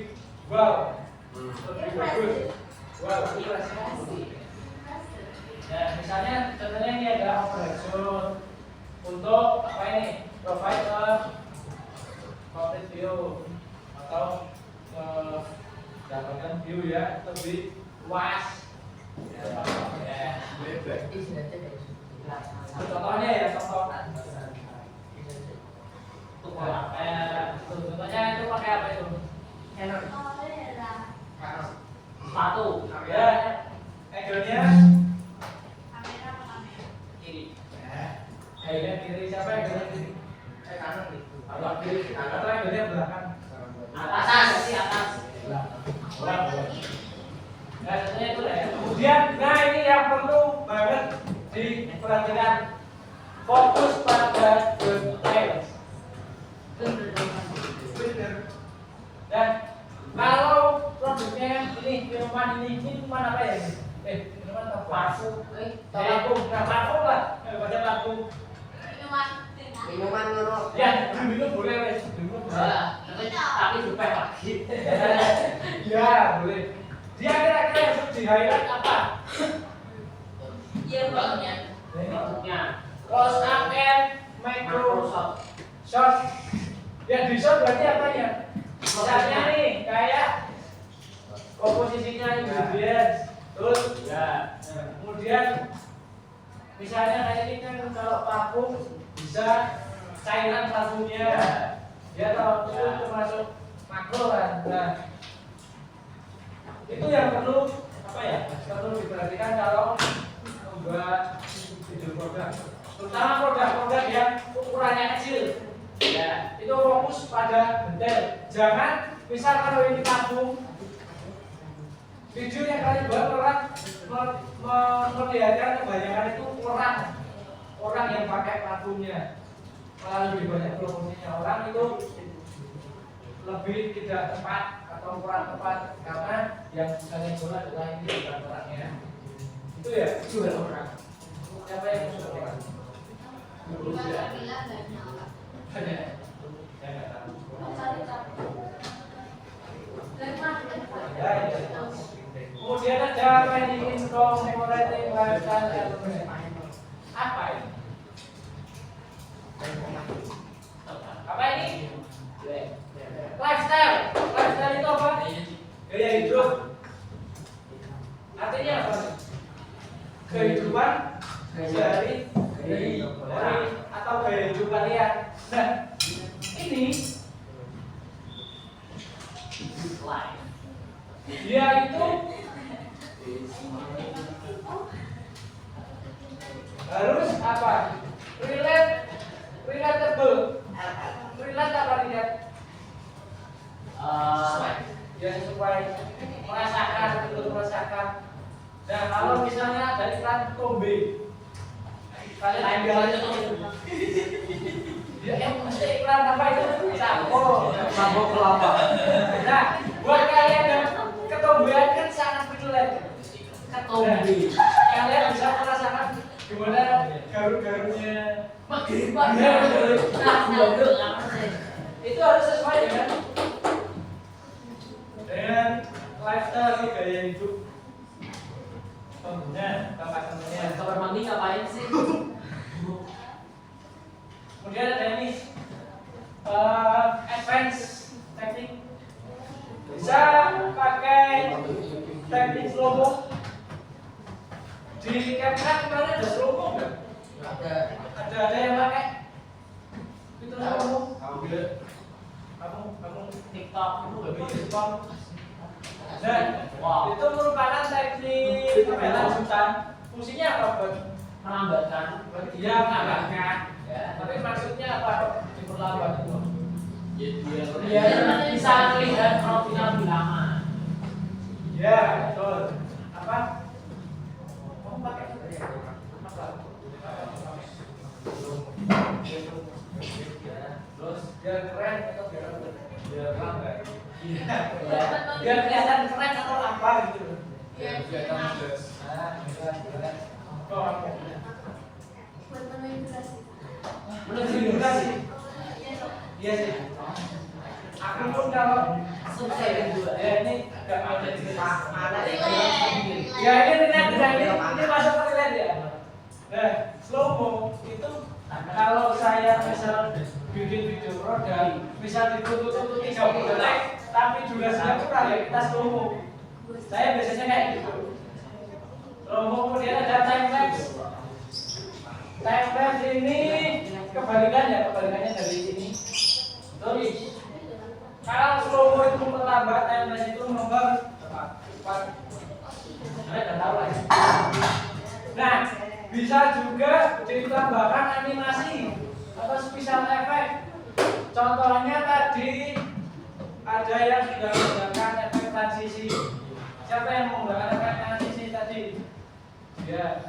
wow, lebih bagus. Wow, impresif. Ya misalnya contohnya ini ada overhead shot untuk apa ini? Provide complete view atau dapatkan view ya lebih luas. Ya. Contohnya ya contoh. Contohnya itu pakai apa itu? Sepatu. Ya. Angle-nya kiri. Angle-nya kiri siapa angle-nya kiri? Kanan nih. Kalau kiri atau angle-nya belakang? Atas. Nah, contohnya itu lah ya. Kemudian, nah ini yang perlu banget diperhatikan, fokus pada detail. Dan kalau produknya ini minuman apa ya? Minuman apa? Parfum. Parfum. Nah, parfum lah. Baca parfum. Minuman ngerok. Ya, minum boleh wes. Minum boleh. Tapi supaya lagi. Ya, boleh. Dia kira-kira yang di highlight apa? Iya, produknya. Produknya. Close up and micro shot. Ya di shot berarti apanya? Misalnya nih kayak komposisinya ingredients, terus ya. Kemudian misalnya kayak ini kan kalau parfum bisa cairan parfumnya. Ya kalau itu termasuk makro kan. Nah, itu yang perlu apa ya? Perlu diperhatikan kalau membuat video produk. Terutama produk-produk yang ukurannya kecil. Ya, itu fokus pada detail. Jangan misal kalau ini parfum, video yang kalian buat orang memperlihatkan kebanyakan itu orang yang pakai parfumnya. Malah lebih banyak promosinya orang itu lebih tidak tepat atau kurang tepat karena yang kalian jual adalah ini bukan orangnya. Itu ya jual orang. Siapa yang jual orang? Kemudian ada managing commemorating lifestyle element. Apa ini? Apa ini? Lifestyle. Lifestyle itu apa? Gaya hidup. Artinya apa? Kehidupan sehari-hari atau gaya hidup kalian. Nah, ini dia itu harus apa? Relatable. Relate apa relate? Ya sesuai merasakan, betul merasakan. Nah kalau misalnya ada iklan kombe, kalian ya mesti iklan apa itu? Sampo kelapa. Nah buat kalian yang ketombean kan sangat relate. Ketombe. Kalian bisa merasakan gimana garuk-garuknya maghrib. Itu harus sesuai dengan lifestyle gaya hidup pengguna tempat temennya. Kamar mandi ngapain sih? Kemudian ada ini advance teknik, bisa pakai teknik slow mo. Di CapCut kemarin ada slow mo nggak? Ada yang pakai itu slow mo. Kamu TikTok itu lebih TikTok. Dan itu merupakan teknik lanjutan. Fungsinya apa, Bang? melambatkan. Dia menambahkan. Tapi maksudnya apa? Diperlambat itu. Biar bisa melihat profilnya lebih lama. Ya, betul. Apa? Kamu pakai terus biar keren atau biar apa? Iya. Biar kelihatan keren atau apa gitu. Biar jelas. Oh, buat menginspirasi. menginspirasi. Iya sih. Aku pun kalau Subscribe juga. ya ini agak ada cerita. Relate. Ya ini ini masuk ke relate ya. Nah, slow mo itu kalau saya misal bikin video produk, misal ditutup 30 detik, tapi durasinya kurang ya kita slow mo. Saya biasanya kayak gitu. Slow mo kemudian ada time lapse. Time lapse ini kebalikannya dari ini. Terus kalau slow mo itu memperlambat, time lapse itu mempercepat. Saya udah tahu lah ya. Nah, bisa juga ditambahkan animasi atau special effect. Contohnya tadi ada yang sudah menggunakan efek transisi. Siapa yang menggunakan efek transisi tadi? Dia.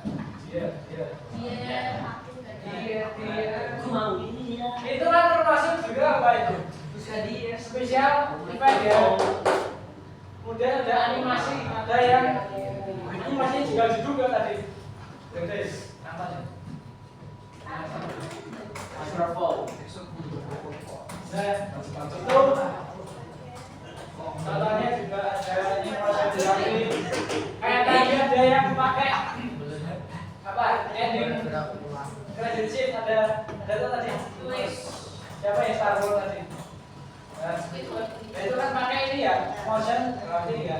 Aku mau ini ya. Itu kan termasuk juga apa itu? Spesial effect ya. Kemudian ada animasi, ada yang animasi juga tadi. Guys, namanya. Microphone. Nah, itu contohnya juga ada yang prosedur kayak tadi ada yang pakai apa ending credit sheet ada tuh tadi siapa yang Star Wars tadi. Nah, itu kan pakai ini ya motion graphic ya.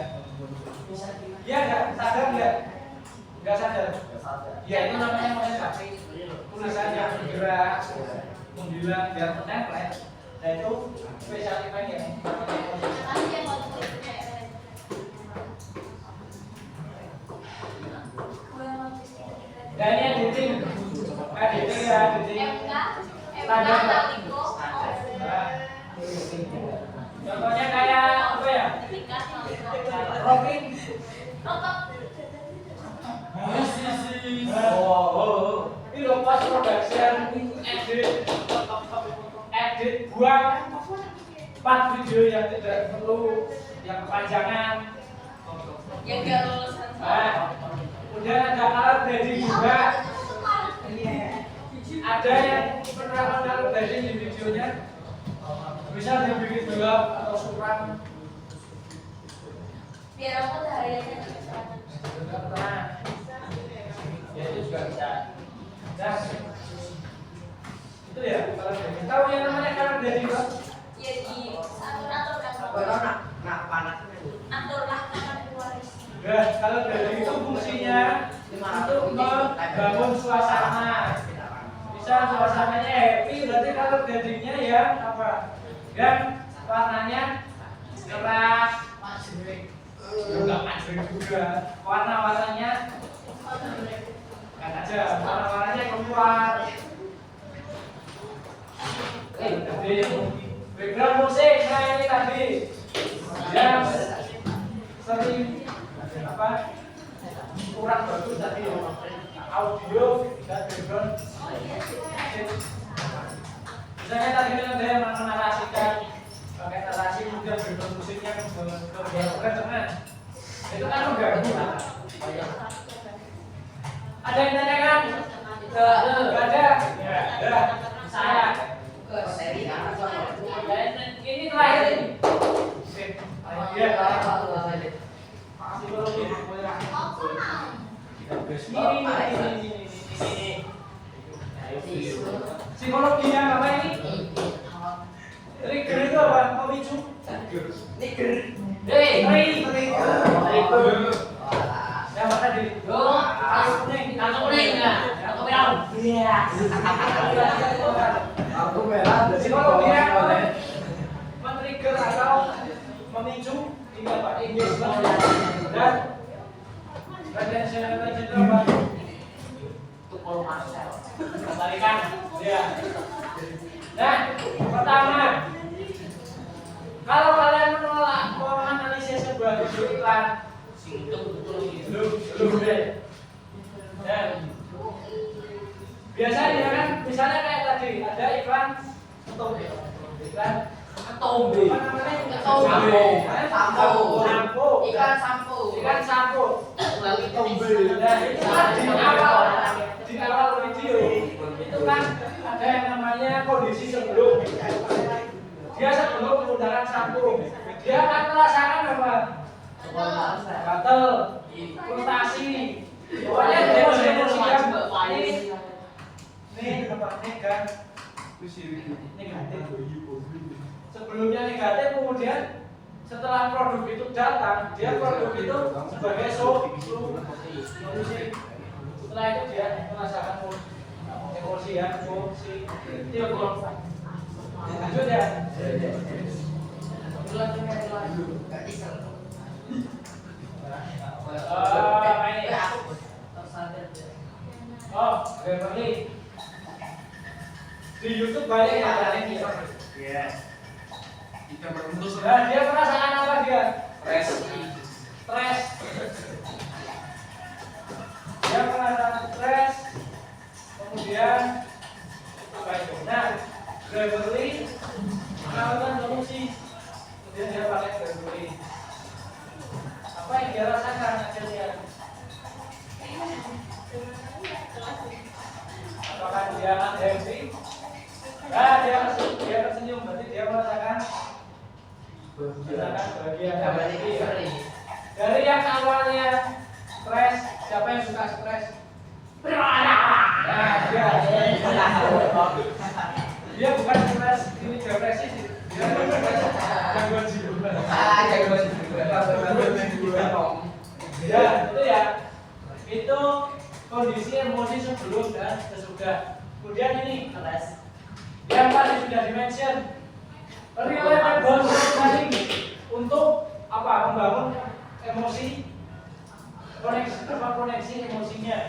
Iya nggak sadar. Ya itu namanya motion graphic. Tulisannya bergerak menggila biar menempel. Nah itu special effect ya. Dan ini editing ya editing. Contohnya kayak apa ya? Rocking. Ini loh pas production edit buang 4 video yang tidak perlu yang kepanjangan. Yang gak lulus Kemudian ada alat grading juga. Ada yang penerapan alat grading di videonya. Bisa dibikin gelap atau suram. biar aku hariannya Nah, ya itu juga bisa. Nah, itu ya kalau grading. Tahu yang namanya kalau grading Pak? ya di atur Ya, kalau grading itu fungsinya untuk membangun suasana. Bisa suasananya happy, berarti kalau gradingnya yang apa? Yang warnanya cerah, enggak juga. Warna-warnanya kan aja, warna-warnanya tadi yang sering apa kurang bagus tadi audio dan background. Misalnya tadi kan ada yang menarasikan pakai narasi kemudian background musiknya keren, itu kan mengganggu. Ada yang tanyakan? Enggak ada. Ya, ada. Saya. Ini terakhir ini. Iya, psikologinya apa ini? Trigger itu apa? Pemicu? Trigger. Yang mana di? Kartu kuning ya. Kartu merah. Iya. Aku merah dari Psikologinya apa? Men-trigger atau memicu ini apa? Engagement dan retention apa? Kembalikan. Ya. Nah, pertama, kalau kalian menolak menganalisis sebuah video iklan, belum deh. Dan biasanya kan, misalnya kayak tadi ada iklan ketombe, iklan ketombe, apa namanya? Sampo, Ikan sampo. ikan sampo. Lalu Ketombe. Nah, itu kan di awal video itu kan ada yang namanya kondisi sebelum. Dia sebelum menggunakan sampo, dia akan merasakan apa? Gatel, frustasi, pokoknya emosi-emosi yang ini apa negatif. Sebelumnya negatif, kemudian setelah produk itu datang, dia produk itu sebagai solusi. Setelah itu dia merasakan emosi ya, positif. Lanjut ya. Beverly. Di YouTube banyak yang ada ini. Iya. Kita beruntung Nah, dia merasakan apa dia? Stres. Dia merasakan stres. Kemudian apa itu? Nah, Beverly melakukan solusi. Kemudian dia pakai Beverly. Apa yang dia rasakan akhirnya? Apakah dia happy? Nah, dia tersenyum, berarti dia merasakan bahagia. Dari yang awalnya stres, siapa yang suka stres? Nah, dia bukan stres, ini depresi sih. Dia gangguan jiwa. Ya, itu ya. Itu kondisi emosi sebelum dan sesudah. Kemudian ini yang tadi sudah dimention, reliable storytelling untuk apa? Membangun emosi, koneksi emosinya.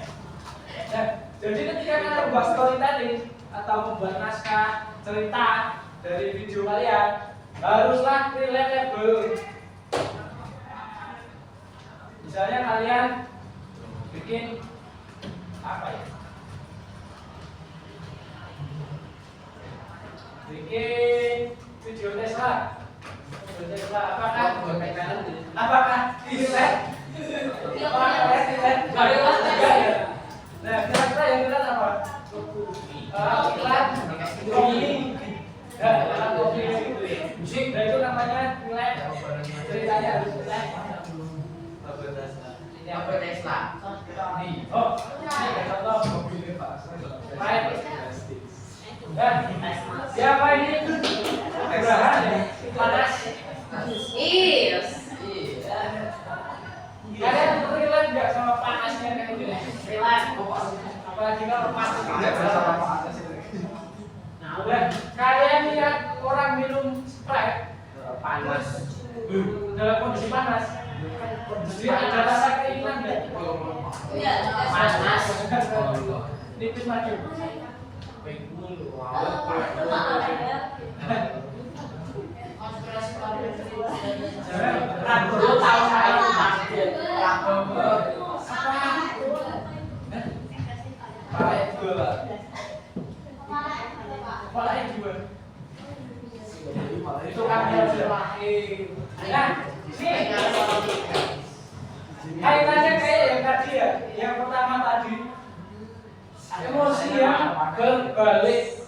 Nah, jadi ketika kalian membuat storytelling atau membuat naskah cerita dari video kalian, haruslah relatable. Misalnya kalian bikin apa ya? Bikin video Tesla. Video Tesla apakah relate? Apakah relate? Nah, kira-kira yang relate apa? Iklan kopi. Nah, iklan kopi musik. Nah, itu namanya relate. Ceritanya harus relate. Apa Tesla? Oh, ini contoh. Baik. Dan siapa ini? Abraham ya? Panas. Yes. Kalian relate nggak sama panasnya kayak gini? Relate. Apalagi kalau panas. Nah, Udah, kalian lihat orang minum Sprite panas. dalam kondisi panas. Dia ada rasa keinginan nggak? Iya, Panas. Nipis maju. Ragowo tahu saya pasti. Ragowo. Pak dua. Kepala dua. Itu kan harus lahir. Nah, sini. Kaitannya kayak yang tadi ya, yang pertama tadi. Emosi yang berbalik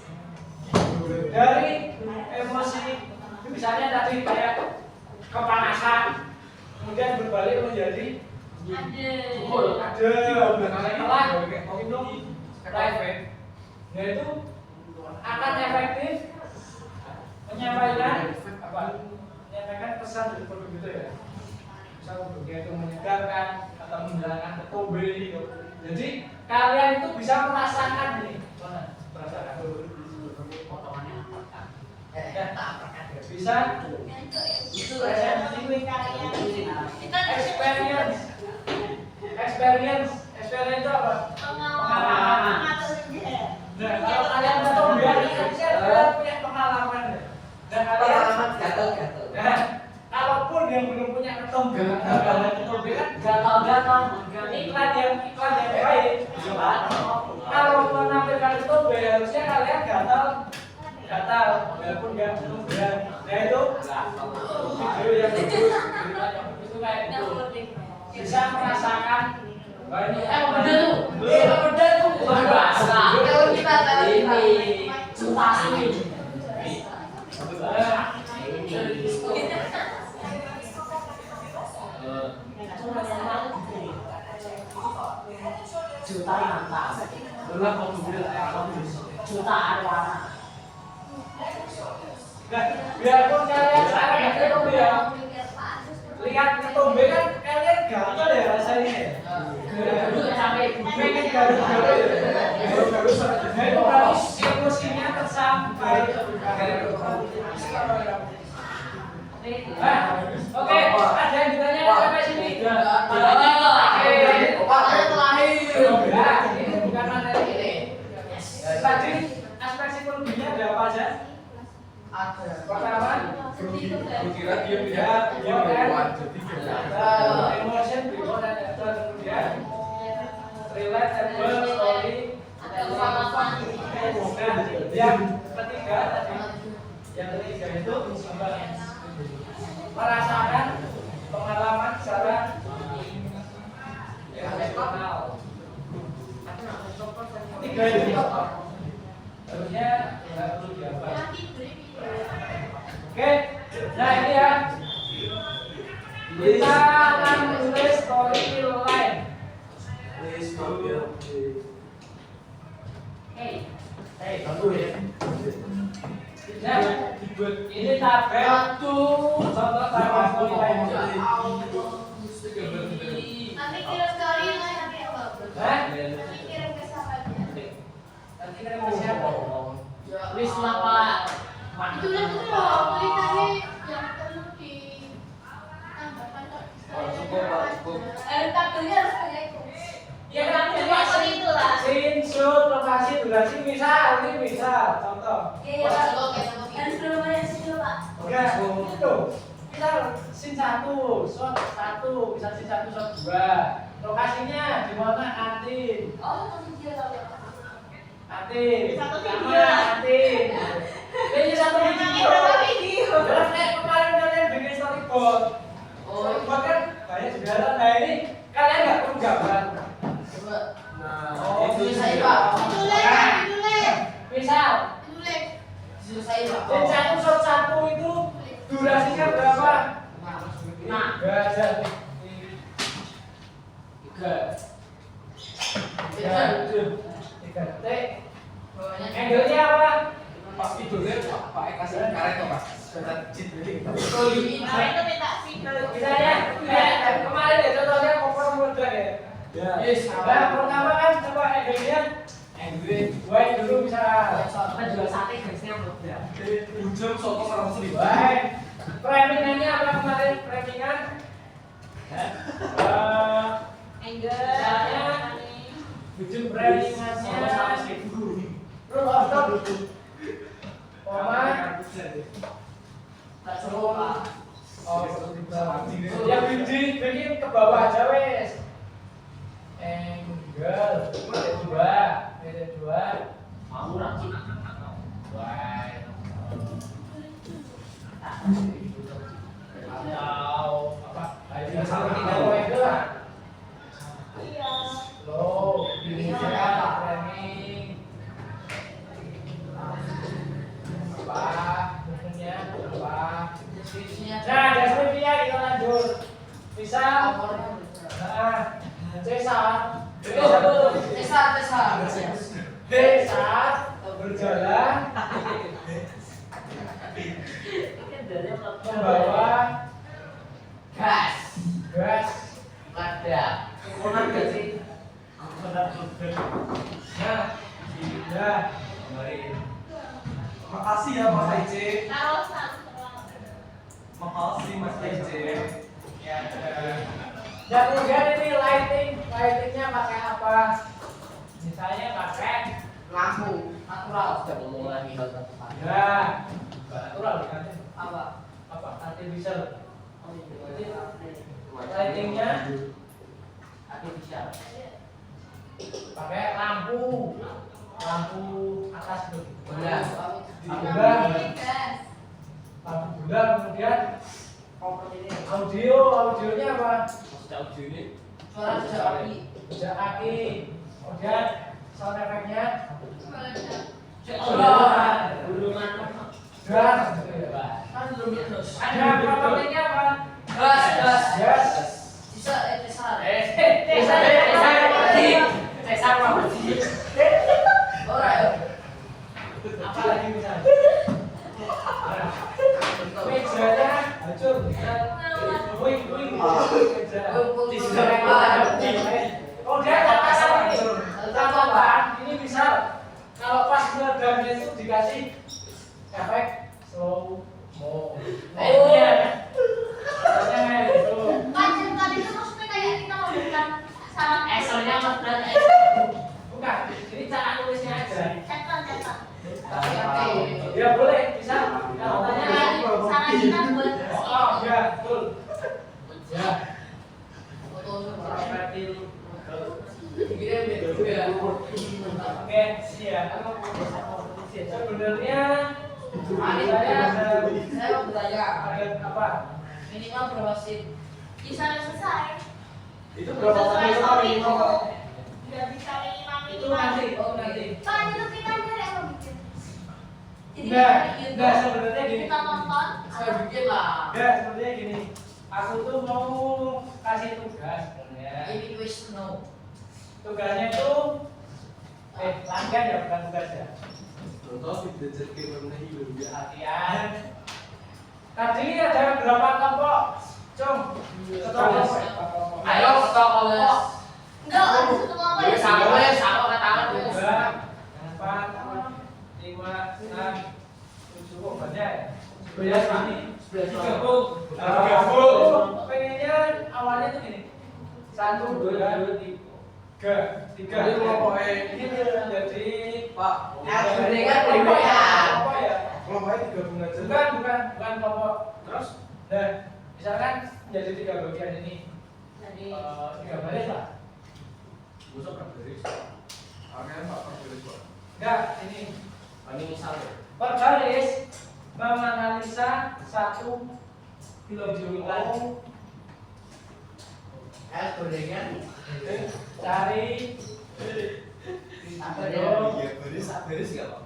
dari emosi, misalnya tadi kayak kepanasan, kemudian berbalik menjadi nah itu akan efektif menyampaikan apa? Menyampaikan pesan dari produk itu ya. Misal produknya itu menyegarkan atau menghilangkan ketombe gitu. Jadi kalian itu bisa merasakan nih, merasakan potongannya apa? Bisa itu experience itu apa? Pengalaman. Nah, kalau kalian ketombe kalian punya pengalaman ya. Dan kalian gatal-gatal. Nah, kalaupun yang belum punya ketombe kan gatal-gatal. Iklan yang baik. Kalau menampilkan ketombe harusnya kalian gatal walaupun nggak ketombean. Nah itu video yang bagus. Itu kayak itu bisa merasakan bahwa ini beda tuh bahasa. Kalau kita ini Sutasi. Jutaan mantap. Jutaan warna. Nah, biarpun kalian sekarang nggak ketombe ya, lihat ketombe kan kalian gatal ya rasanya. Pengen garu-garu ya. Nah itu berarti emosinya tersampai. Oke, ada yang ditanya sampai sini? Ini bukan materi ini. Tadi aspek psikologinya ada apa aja? Pertama, Kira dia emotion, before dan after, kemudian relatable story. Yang ketiga tadi, itu merasakan pengalaman secara emosional. Tiga ini harusnya nggak perlu dihafal. Oke, nah ini ya. Kita akan menulis storyline. Nah, ini tabel contoh tabel storyline. nanti kirim storyline nanti apa? Nanti kirim ke siapa? Nanti kirim ke siapa? Wis lah Pak. Ditulis itu loh, tulisannya yang perlu ditambahkan kok. Tabelnya harus kayak itu. Ya kan, Itu lah. screenshot, lokasi, durasi, misal, ini misal, contoh. Iya, harus belum banyak sih dulu Pak. Enggak, itu. Misal scene 1, shot 1, misal scene 1, shot 2. Lokasinya di mana? Kantin. Oh, itu dia tahu ya. Kantin. Satu Kamar, video. kantin. Ini satu video. Karena kayak kemarin kalian bikin storyboard. Storyboard kan banyak segala. Nah ini kalian nggak perlu gambar. Oh, itu saya Pak. Ditulis. Misal, Ditulis. Saya Pak. scene 1, shot 1 itu durasinya berapa? Nah, 3 aja. 3 detik. Angle-nya apa? pas idolnya Pak Eka kasih karet kok Pak. Sudah jit ini. Nah, itu minta finger. Misalnya, kayak kemarin ya contohnya cover meledak ya. Yes. Nah, pertama kan coba angle-nya wide dulu bisa. kita jual sate garisnya meledak. Ujung soto sarang seribu. Wide. Framingannya apa kemarin? Framingan? Misalnya Ujung framingannya rule of thumb. Koma. Tak seru aja wes. Angle. Beda dua. Mau racik. Wide. Atau apa? Ayo sama kita angle lah. Iya. Low, ini saya framing. Apa? Movementnya apa? Nah, dasarnya kita lanjut. Bisa. Nah, C1 berjalan membawa gas Ada. Konan gak sih? nah sudah kemarin Makasih ya Mas Ece. Kalau satu. Makasih Mas Ece. ya dan kemudian ini lightingnya pakai apa misalnya pakai Lampu natural. Sudah ngomong lagi hal tersebut. ya natural kan Apa? artificial Oh, iya. lightingnya Artificial. pakai lampu atas itu Bola. Gas. lampu bulan kemudian Komponen ini. audionya apa Maksudnya audio ini. suara jejak aki kemudian sound efeknya Gulungan. gas Kan belum terus. ada komponennya apa Gas. gas apa lagi misalnya mejanya hancur wing meja oh dia tambahkan ini misal kalau pas ngedamnya itu dikasih efek slow mo itu Macam tadi itu maksudnya kayak kita memberikan saran. Eselnya mas berat. bukan ini cara nulisnya aja Cetak. ya boleh bisa kalau tanya Saran kita buat oh ya betul ya oke siap sebenarnya Saya mau bertanya. ada apa Minimal berapa sih? bisa selesai. Itu Bisa berapa selesai kali satu kali? minggu. Udah bisa minimal. itu nanti nanti Soalnya itu kita ada yang mau bikin. Jadi enggak sebenarnya gini kita tonton. Saya bikin lah. enggak sebenarnya gini aku tuh mau kasih tugas sebenarnya Ini quiz no. tugasnya itu latihan ya bukan tugas ya latihan tadi ada berapa kelompok cung kelompok Ayo ketok kelas. Enggak, ada satu kelompok yang Sama katakan dua empat lima enam tujuh kok banyak ya ini gabung pengennya awalnya tuh gini 1 2 3 Jadi kelompoknya ini jadi Pak. kelompok ya Kelompoknya digabung aja. bukan kelompok terus nah misalkan jadi 3 bagian ini Jadi 3 baris lah Busuk kan dari. Akhirnya Pak Pak. enggak ini Ini misalnya. per baris menganalisa 1 kilojoule Gorengan. cari Baris enggak Pak?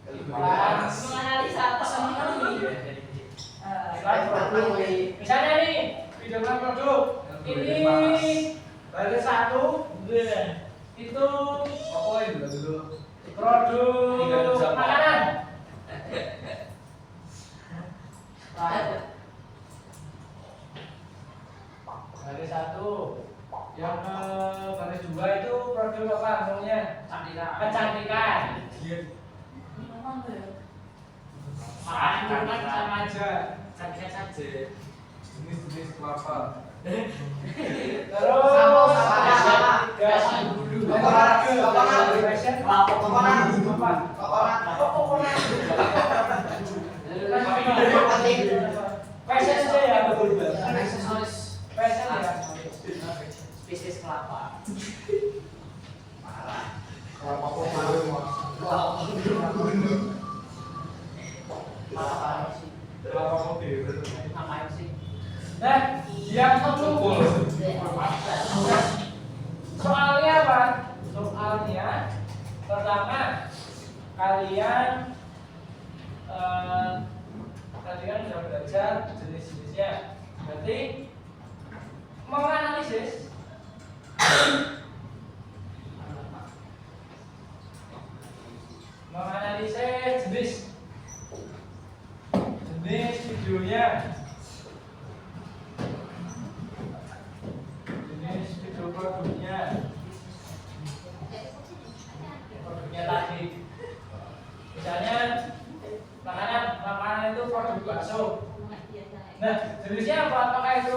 kelas menganalisa misalnya nih video produk ini baris 1 itu Apa itu dulu? produk makanan baris 1 yang baris 2 itu produk apa namanya kecantikan sama aja Cantik saja. Jenis-jenis kelapa. terus fashion aja ya Aksesoris. fashion ya spesies kelapa. Parah. Kelapa kok baru mas. Kelapa parah sih. Kelapa kok baru. Ngapain sih? Nah, yang mengumpul. Soalnya apa? Soalnya pertama kalian sudah belajar jenis-jenisnya. Berarti menganalisis jenis videonya, jenis video produknya tadi. Misalnya makanan itu produk bakso. Nah, jenisnya apa? Apakah itu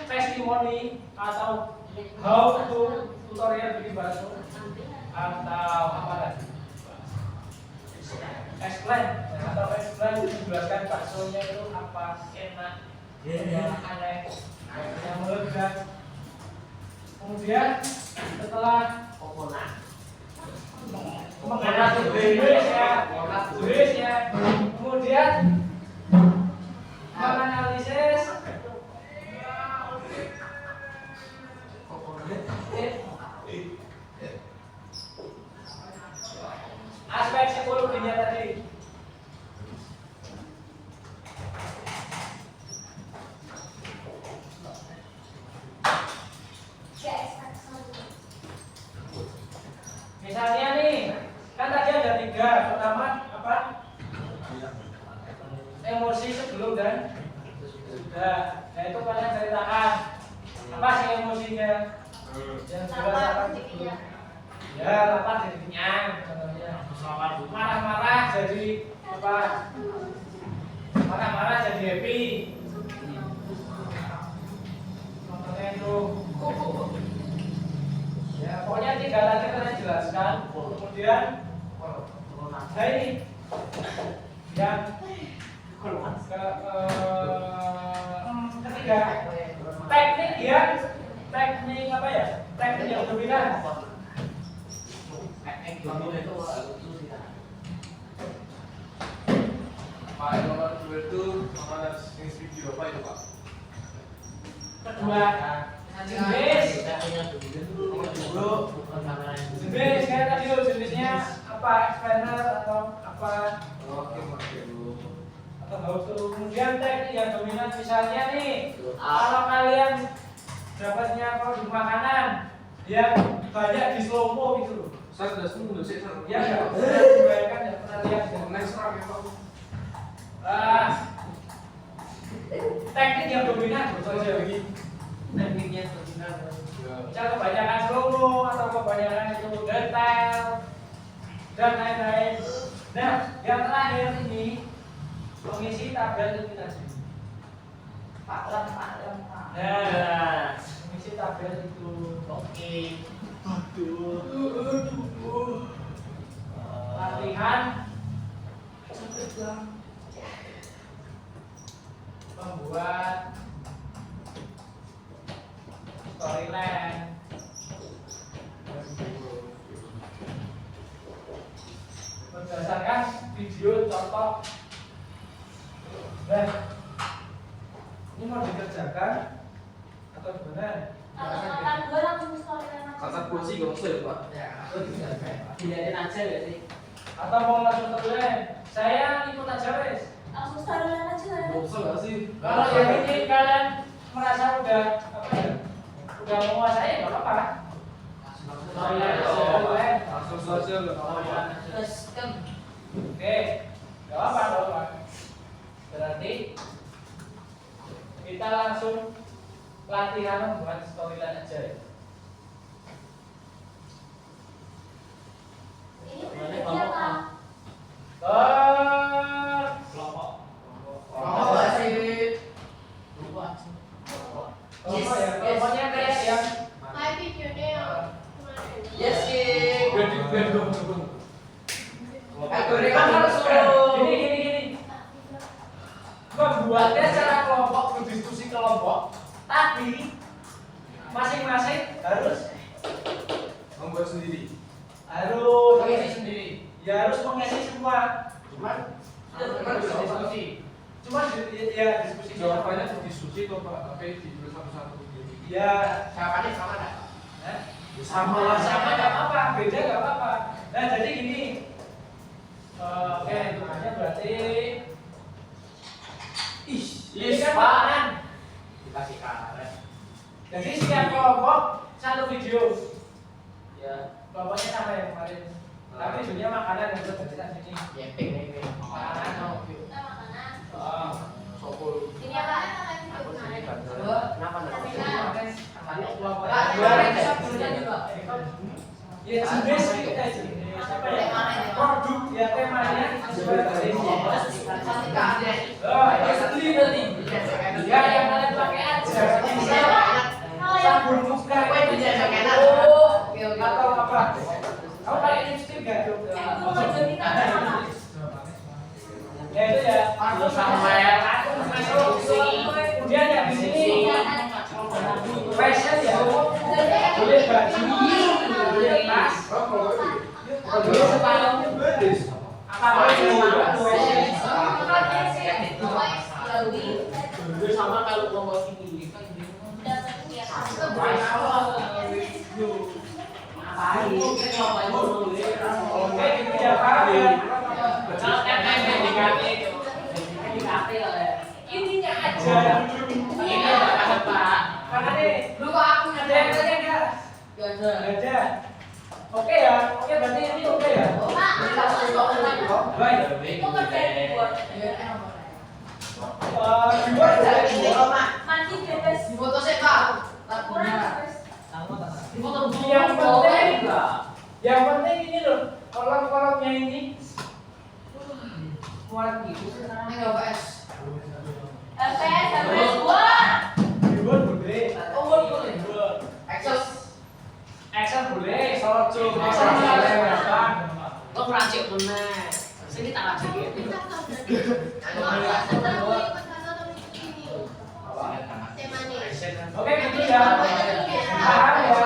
testimoni atau how to tutorial bikin bakso atau apa lagi? Explain atau explain menjelaskan baksonya itu apa, enak, aneh, yang meledak. Kemudian setelah jenisnya, kemudian menganalisis aspek psikologinya tadi. Misalnya nih, kan tadi ada 3. Pertama apa? Emosi sebelum dan sudah. Nah itu kalian ceritakan apa sih emosinya? Yang jelas apa? Ya, lapar jadi kenyang. Marah-marah jadi apa? Marah-marah jadi happy. Contohnya itu. Ya, pokoknya 3 tadi kalian jelaskan. Kemudian, nah ini yang ketiga, teknik apa ya? Teknik yang dominan. Pak, yang nomor 2 itu mana jenis video apa itu Pak? Kedua, jenis kayak tadi lo jenisnya apa? Explainer atau apa? Oke, Atau how to. Kemudian teknik yang dominan, misalnya nih, kalau kalian dapatnya produk makanan yang banyak di slow mo gitu loh. Saya sudah semua sih, Sir. Ya nggak pernah dibayangkan, nggak pernah lihat ya. Next round ya Pak. Teknik yang dominan betul aja lagi. Tekniknya dominan. Misal kebanyakan slow mo atau kebanyakan itu detail dan lain-lain. Nah, yang terakhir ini mengisi tabel eliminasi. Nah, mengisi tabel itu. Oke. Latihan membuat storyline. Berdasarkan video contoh. Nah, ini mau dikerjakan atau gimana? Kata kursi nggak usah ya Pak. Dilihatin aja ya sih. Atau mau langsung tulen? Saya ikut aja wes. Nggak usah nggak sih? Kalau yang ini kalian merasa udah apa ya? Udah menguasai nggak apa-apa. Langsung saja nggak apa-apa. Oke, nggak apa-apa. Berarti kita langsung latihan membuat storyline aja ya. Kelompok. Kelompoknya kayak yang gini. Membuatnya secara kelompok, berdiskusi kelompok, tapi masing-masing Harus Mengisi sendiri. ya harus mengisi semua. Cuman diskusi. Cuma ya diskusi Jawabannya diskusi kok Pak, tapi ditulis satu-satu. ya Jawabannya sama enggak? Hah? Sama lah. Sama nggak apa-apa, beda nggak apa-apa. Nah jadi gini, oke hitungannya berarti, ini kan Pan. Dikasih karet. jadi setiap kelompok satu video, Ya. kelompoknya sama yang kemarin. Tapi judulnya makanan yang berarti sini. Yeping ini. Makanan. Kita makanan. Oh. Sopul. Ini apa? Video kemarin. Kenapa enggak? Ya jenis kita jenis apa ya? Produk ya temanya sesuai dengan oh ya beli berarti ya yang kalian pakai aja sabun muka atau apa kamu pakai lipstick gak? Ya itu ya kemudian yang di sini fashion ya boleh baju boleh tas boleh sepatu apa Sama kalau kelompok ini kan oke itu ya Pak ya ininya aja karena nih lu kok aku ada yang tanya enggak? Nggak ada. Oke ya, oke berarti ini oke ya. Baik. Itu kerjaan dibuat. Dua dari Mandi bebas. Foto sih Pak. Kurang bebas. yang penting ini loh, kolom-kolomnya ini muat gitu. Enggak PS. LPS, LPS buat. Dibuat boleh. Excel. Excel boleh, sorot Excel boleh berapa? Lo meracik mana? Sini tak racik ya. Oke gitu ya. Paham ya.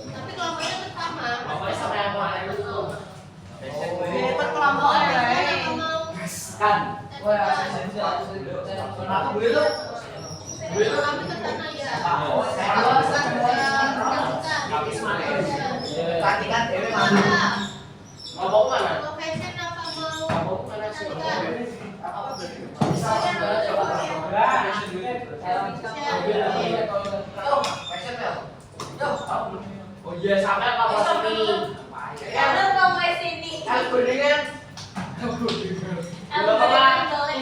Tapi kelompoknya bersama. Pokoknya sama yang kemarin itu. Hebat kelompoknya. Kan. Aku beli tuh. Kami ke sana ya. Habis mana? Tatikan dewe Apa? Ngomong mana? Mau fashion apa mau? Ngomong mana sih? Oh iya sampai apa sini? Karena mau ke sini. Aku dengan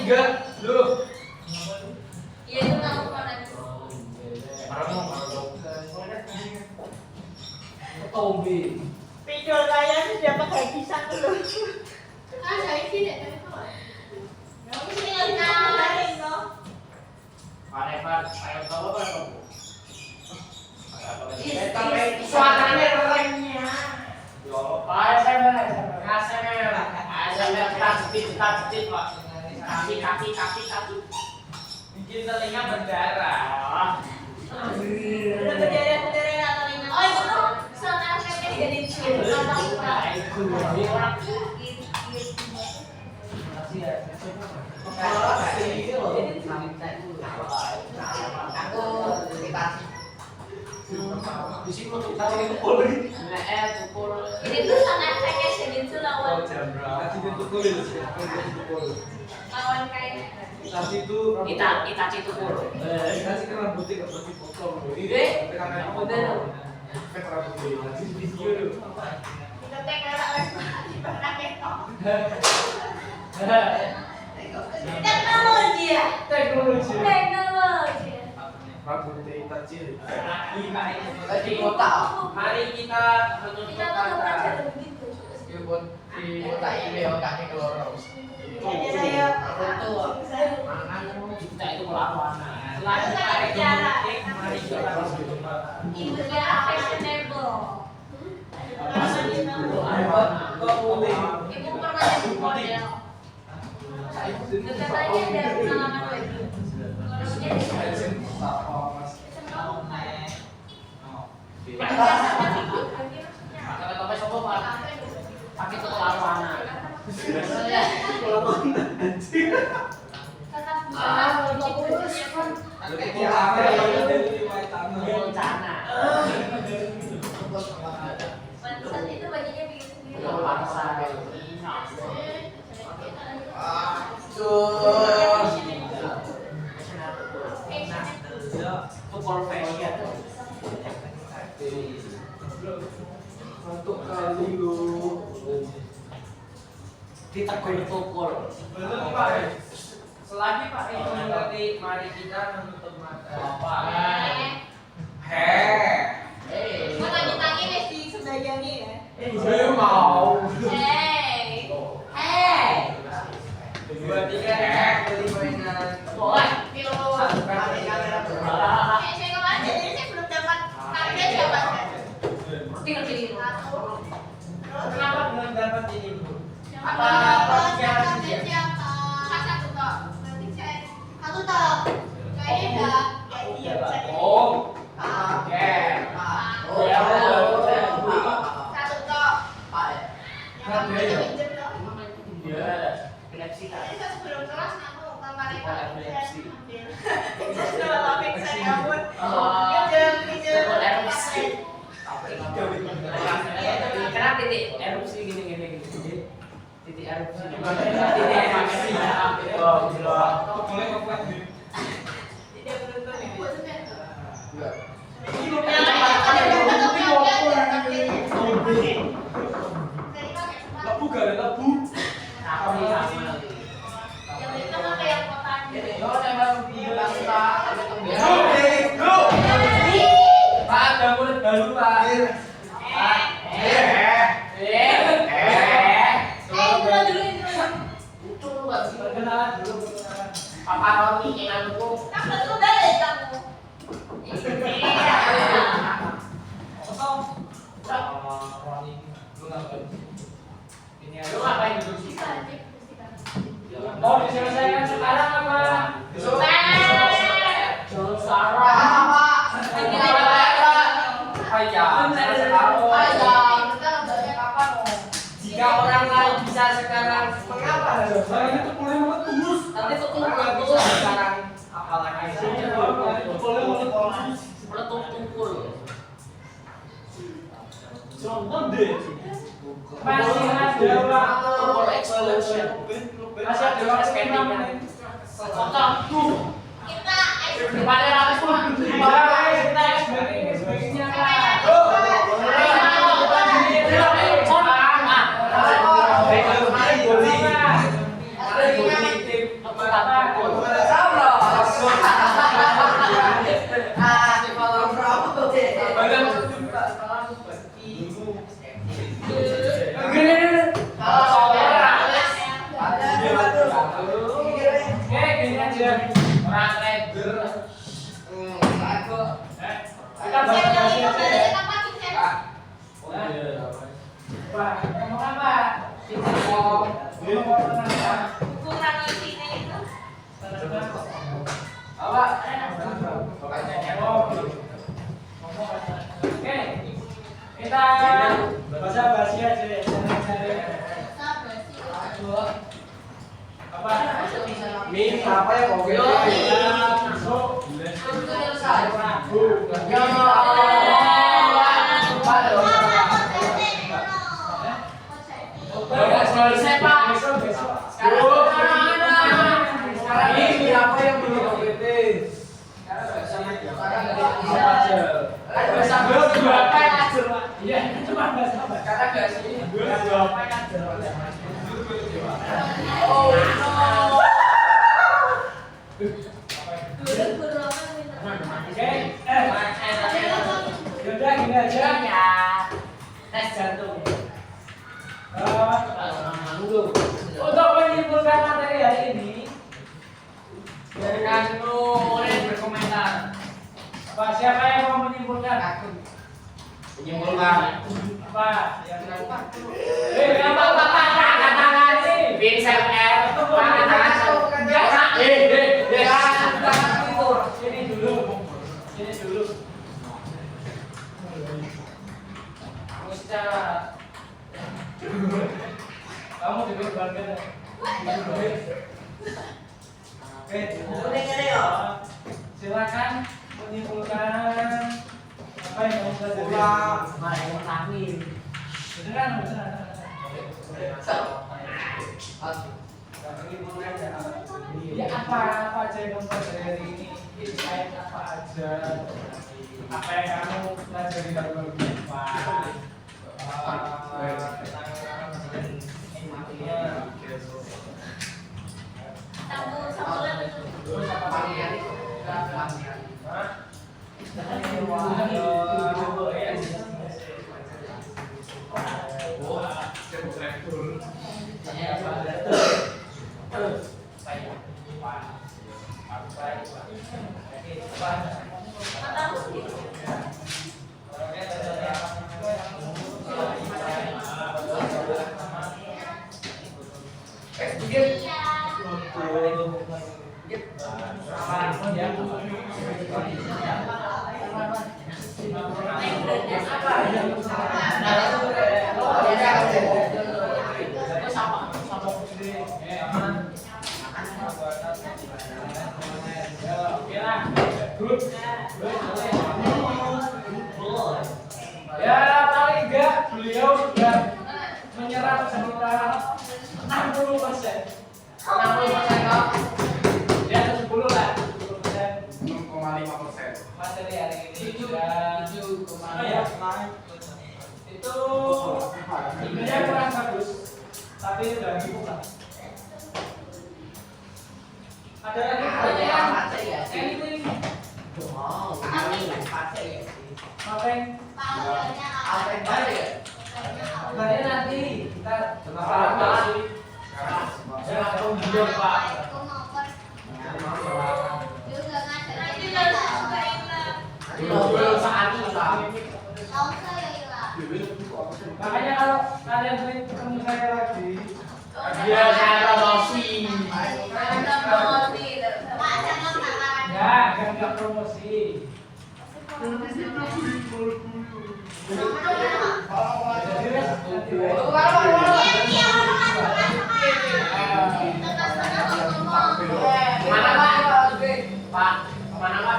Tiga, lu. Iya itu mau kemana? Tombi. Video saya sudah pakai pisang dulu. Ah, dari sini dari bawah. Ini Parevan, saya tahu apa kamu? sampai suaranya remnya. Yo, ASMR, tak kaki. Bikin telinga berdarah. Udah berdarah-berdarah atau ini? Oh itu tuh sana kayak jadi cium atau apa? Di sini untuk cari tukul. Ini tuh sana kayak jadi lawan lawan kayak. Tadi itu Itachi tukul. kasih kan rambutnya nggak pernah dipotong loh. Ide? Tapi karena yang Udah. efek rambutnya nanti di video dulu. Kita teknologi harus dipakai toh. Teknologi ya. Teknologi. Teknologi. Rambutnya Itachi. Di kota. Mari kita menutup Kita tuh nggak pernah kata. jadi begitu. Di kota ini kaki keluar terus. Hanya saya Kita itu melawan. Harus ada bicara. Mari kita Ibu ya fashionable. Ibu pernah jadi model. Katanya ada pengalaman lagi. Orangnya di Kata topeng sopo Pak? Pakai tuh lawana. Pantesan itu bajunya bikin sendiri. Tukul fashion. Untuk kali lu Ditekul tukul. Belum Pak. Selagi Pak itu mengerti, mari kita menutup mata. Mata ditangin ya di sebagainya ya. saya mau. Hey. Dua tiga beli mainan. Boleh. Saya kemarin jadi saya belum dapat target dapat. Ngerti. Kenapa belum dapat ini Bu? Apa target siapa? Satu toh. Berarti saya satu toh. Kayaknya udah. Oh. Oke. Oh ya. Satu toh. Satu Yang ya. pinjam toh. Iya. Epilepsi kan. Jadi saya sebelum kelas aku kemarin Oh, epilepsi. sudah lapik saya ampun. Oh. Pinjam. Tukul erupsi. Kenapa titik erupsi gini. Titik erupsi. Titik erupsi. Oh, gila. Boleh kok nih. Tidak beruntung ya. Lebu gak ada lebu. Pak, ada murid baru Pak. Perkenalan dulu. Papa Roni yang aku Roni, lu ngapain? Ini lu ngapain duduk sih? Oh, diselesaikan sekarang apa? Jangan sarah. Jika orang lain bisa sekarang, mengapa harus Saya itu boleh meletus. Nanti tuh bisa sekarang? Apalagi Boleh meletus. meletup tungkul. Contoh deh. masih ada waktu. Tungkul explosion. Masih ada waktu Spending kan. Contoh tuh. Kita Depannya rame semua. Sebagainya orang leger. Kita bahas aja. Pak, ngomong apa? Kita ngomong apa? kurang isinya itu. Apa? Oke, kita basa-basi aja ya. Apa? Min apa ya mau Yo, besok. Sekarang ini apa yang belum OPT? Iya, cuma bahasa apa? Karena gak sih. Oh no. Oke, yaudah gini aja. Tes jantung. Untuk menyimpulkan materi hari ini, Biarkan lu boleh berkomentar. Pak, siapa yang mau menyimpulkan? Aku. Menyimpulkan. Apa? Kenapa Bapak angkat tangan ini? Vincent R. Angkat tangan. Silakan menyimpulkan apa yang kamu pelajari. Mari ngomongin. Beneran. Ya apa aja yang kamu pelajari hari ini? Insight apa aja? Apa yang kamu pelajari dalam IPA? Ya paling enggak beliau sudah menyerap sekitar 60%. 60% kok. Di atas 10 lah. 10%. 6,5%. Materi hari ini sudah itu ininya kurang bagus, tapi sudah dibuka. Ada lagi pertanyaan? Anything? Berarti nanti kita makanya kalau kalian sering ketemu saya lagi, Dia saya promosi. ya jangan promosi. Mana Pak? Pak, kemana Pak?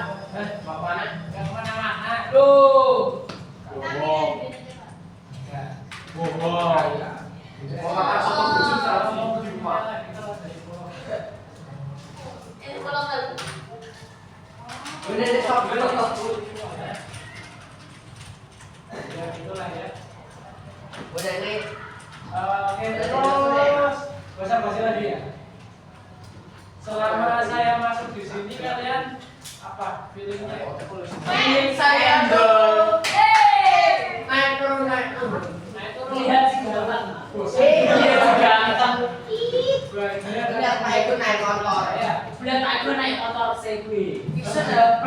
Mau kemana? Jangan kemana-mana. Loh. Udah deh, stop. Ya itulah ya. Udah nih. Oke, terus basa-basi lagi ya. Selama saya masuk di sini kalian apa feelingnya? Feeling saya dong. Naik turun. Lihat sih ganteng. Iya ganteng. Lihat Pak Eko naik motor. ya. Lihat Pak Eko naik motor Segway. Bisa dah.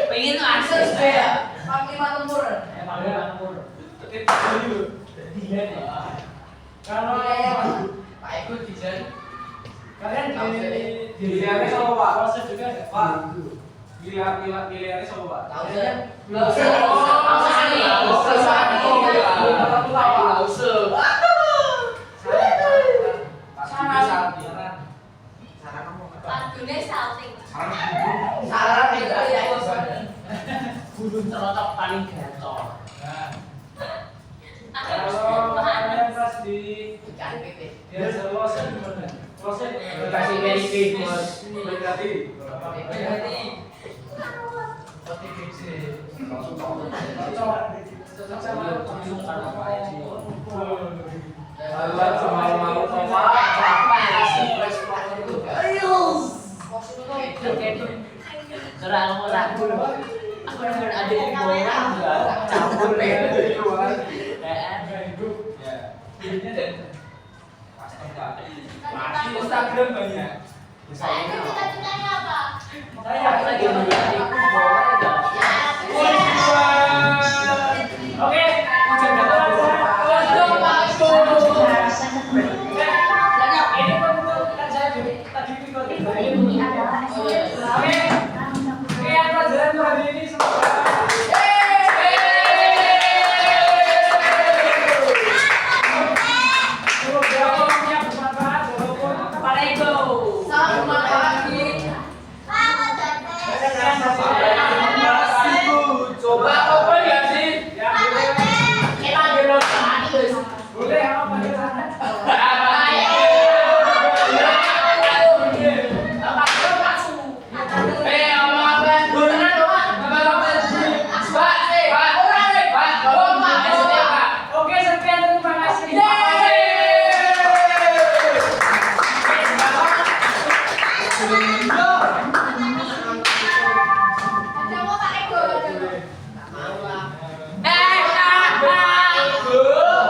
Pengen akses ya. Panglima tempur. Kalau Pak Eko desain. kalian Gilirannya sama Pak. proses juga ada. Pak, gilirannya sama Pak. Tahu kan? Enggak usah. Enggak usah. Salah itu ya. Gudun terletak paling gacor. Kalau kalian pas di Ikan pipit. dia proses gimana? Proses Kasih verifik bos. Berarti cocok sama Kalian semalam-malam sama Surah ngomong aku bener ada di bawah campur masih Instagram banyak. saya lagi oke ujian ini kan saya tadi video oke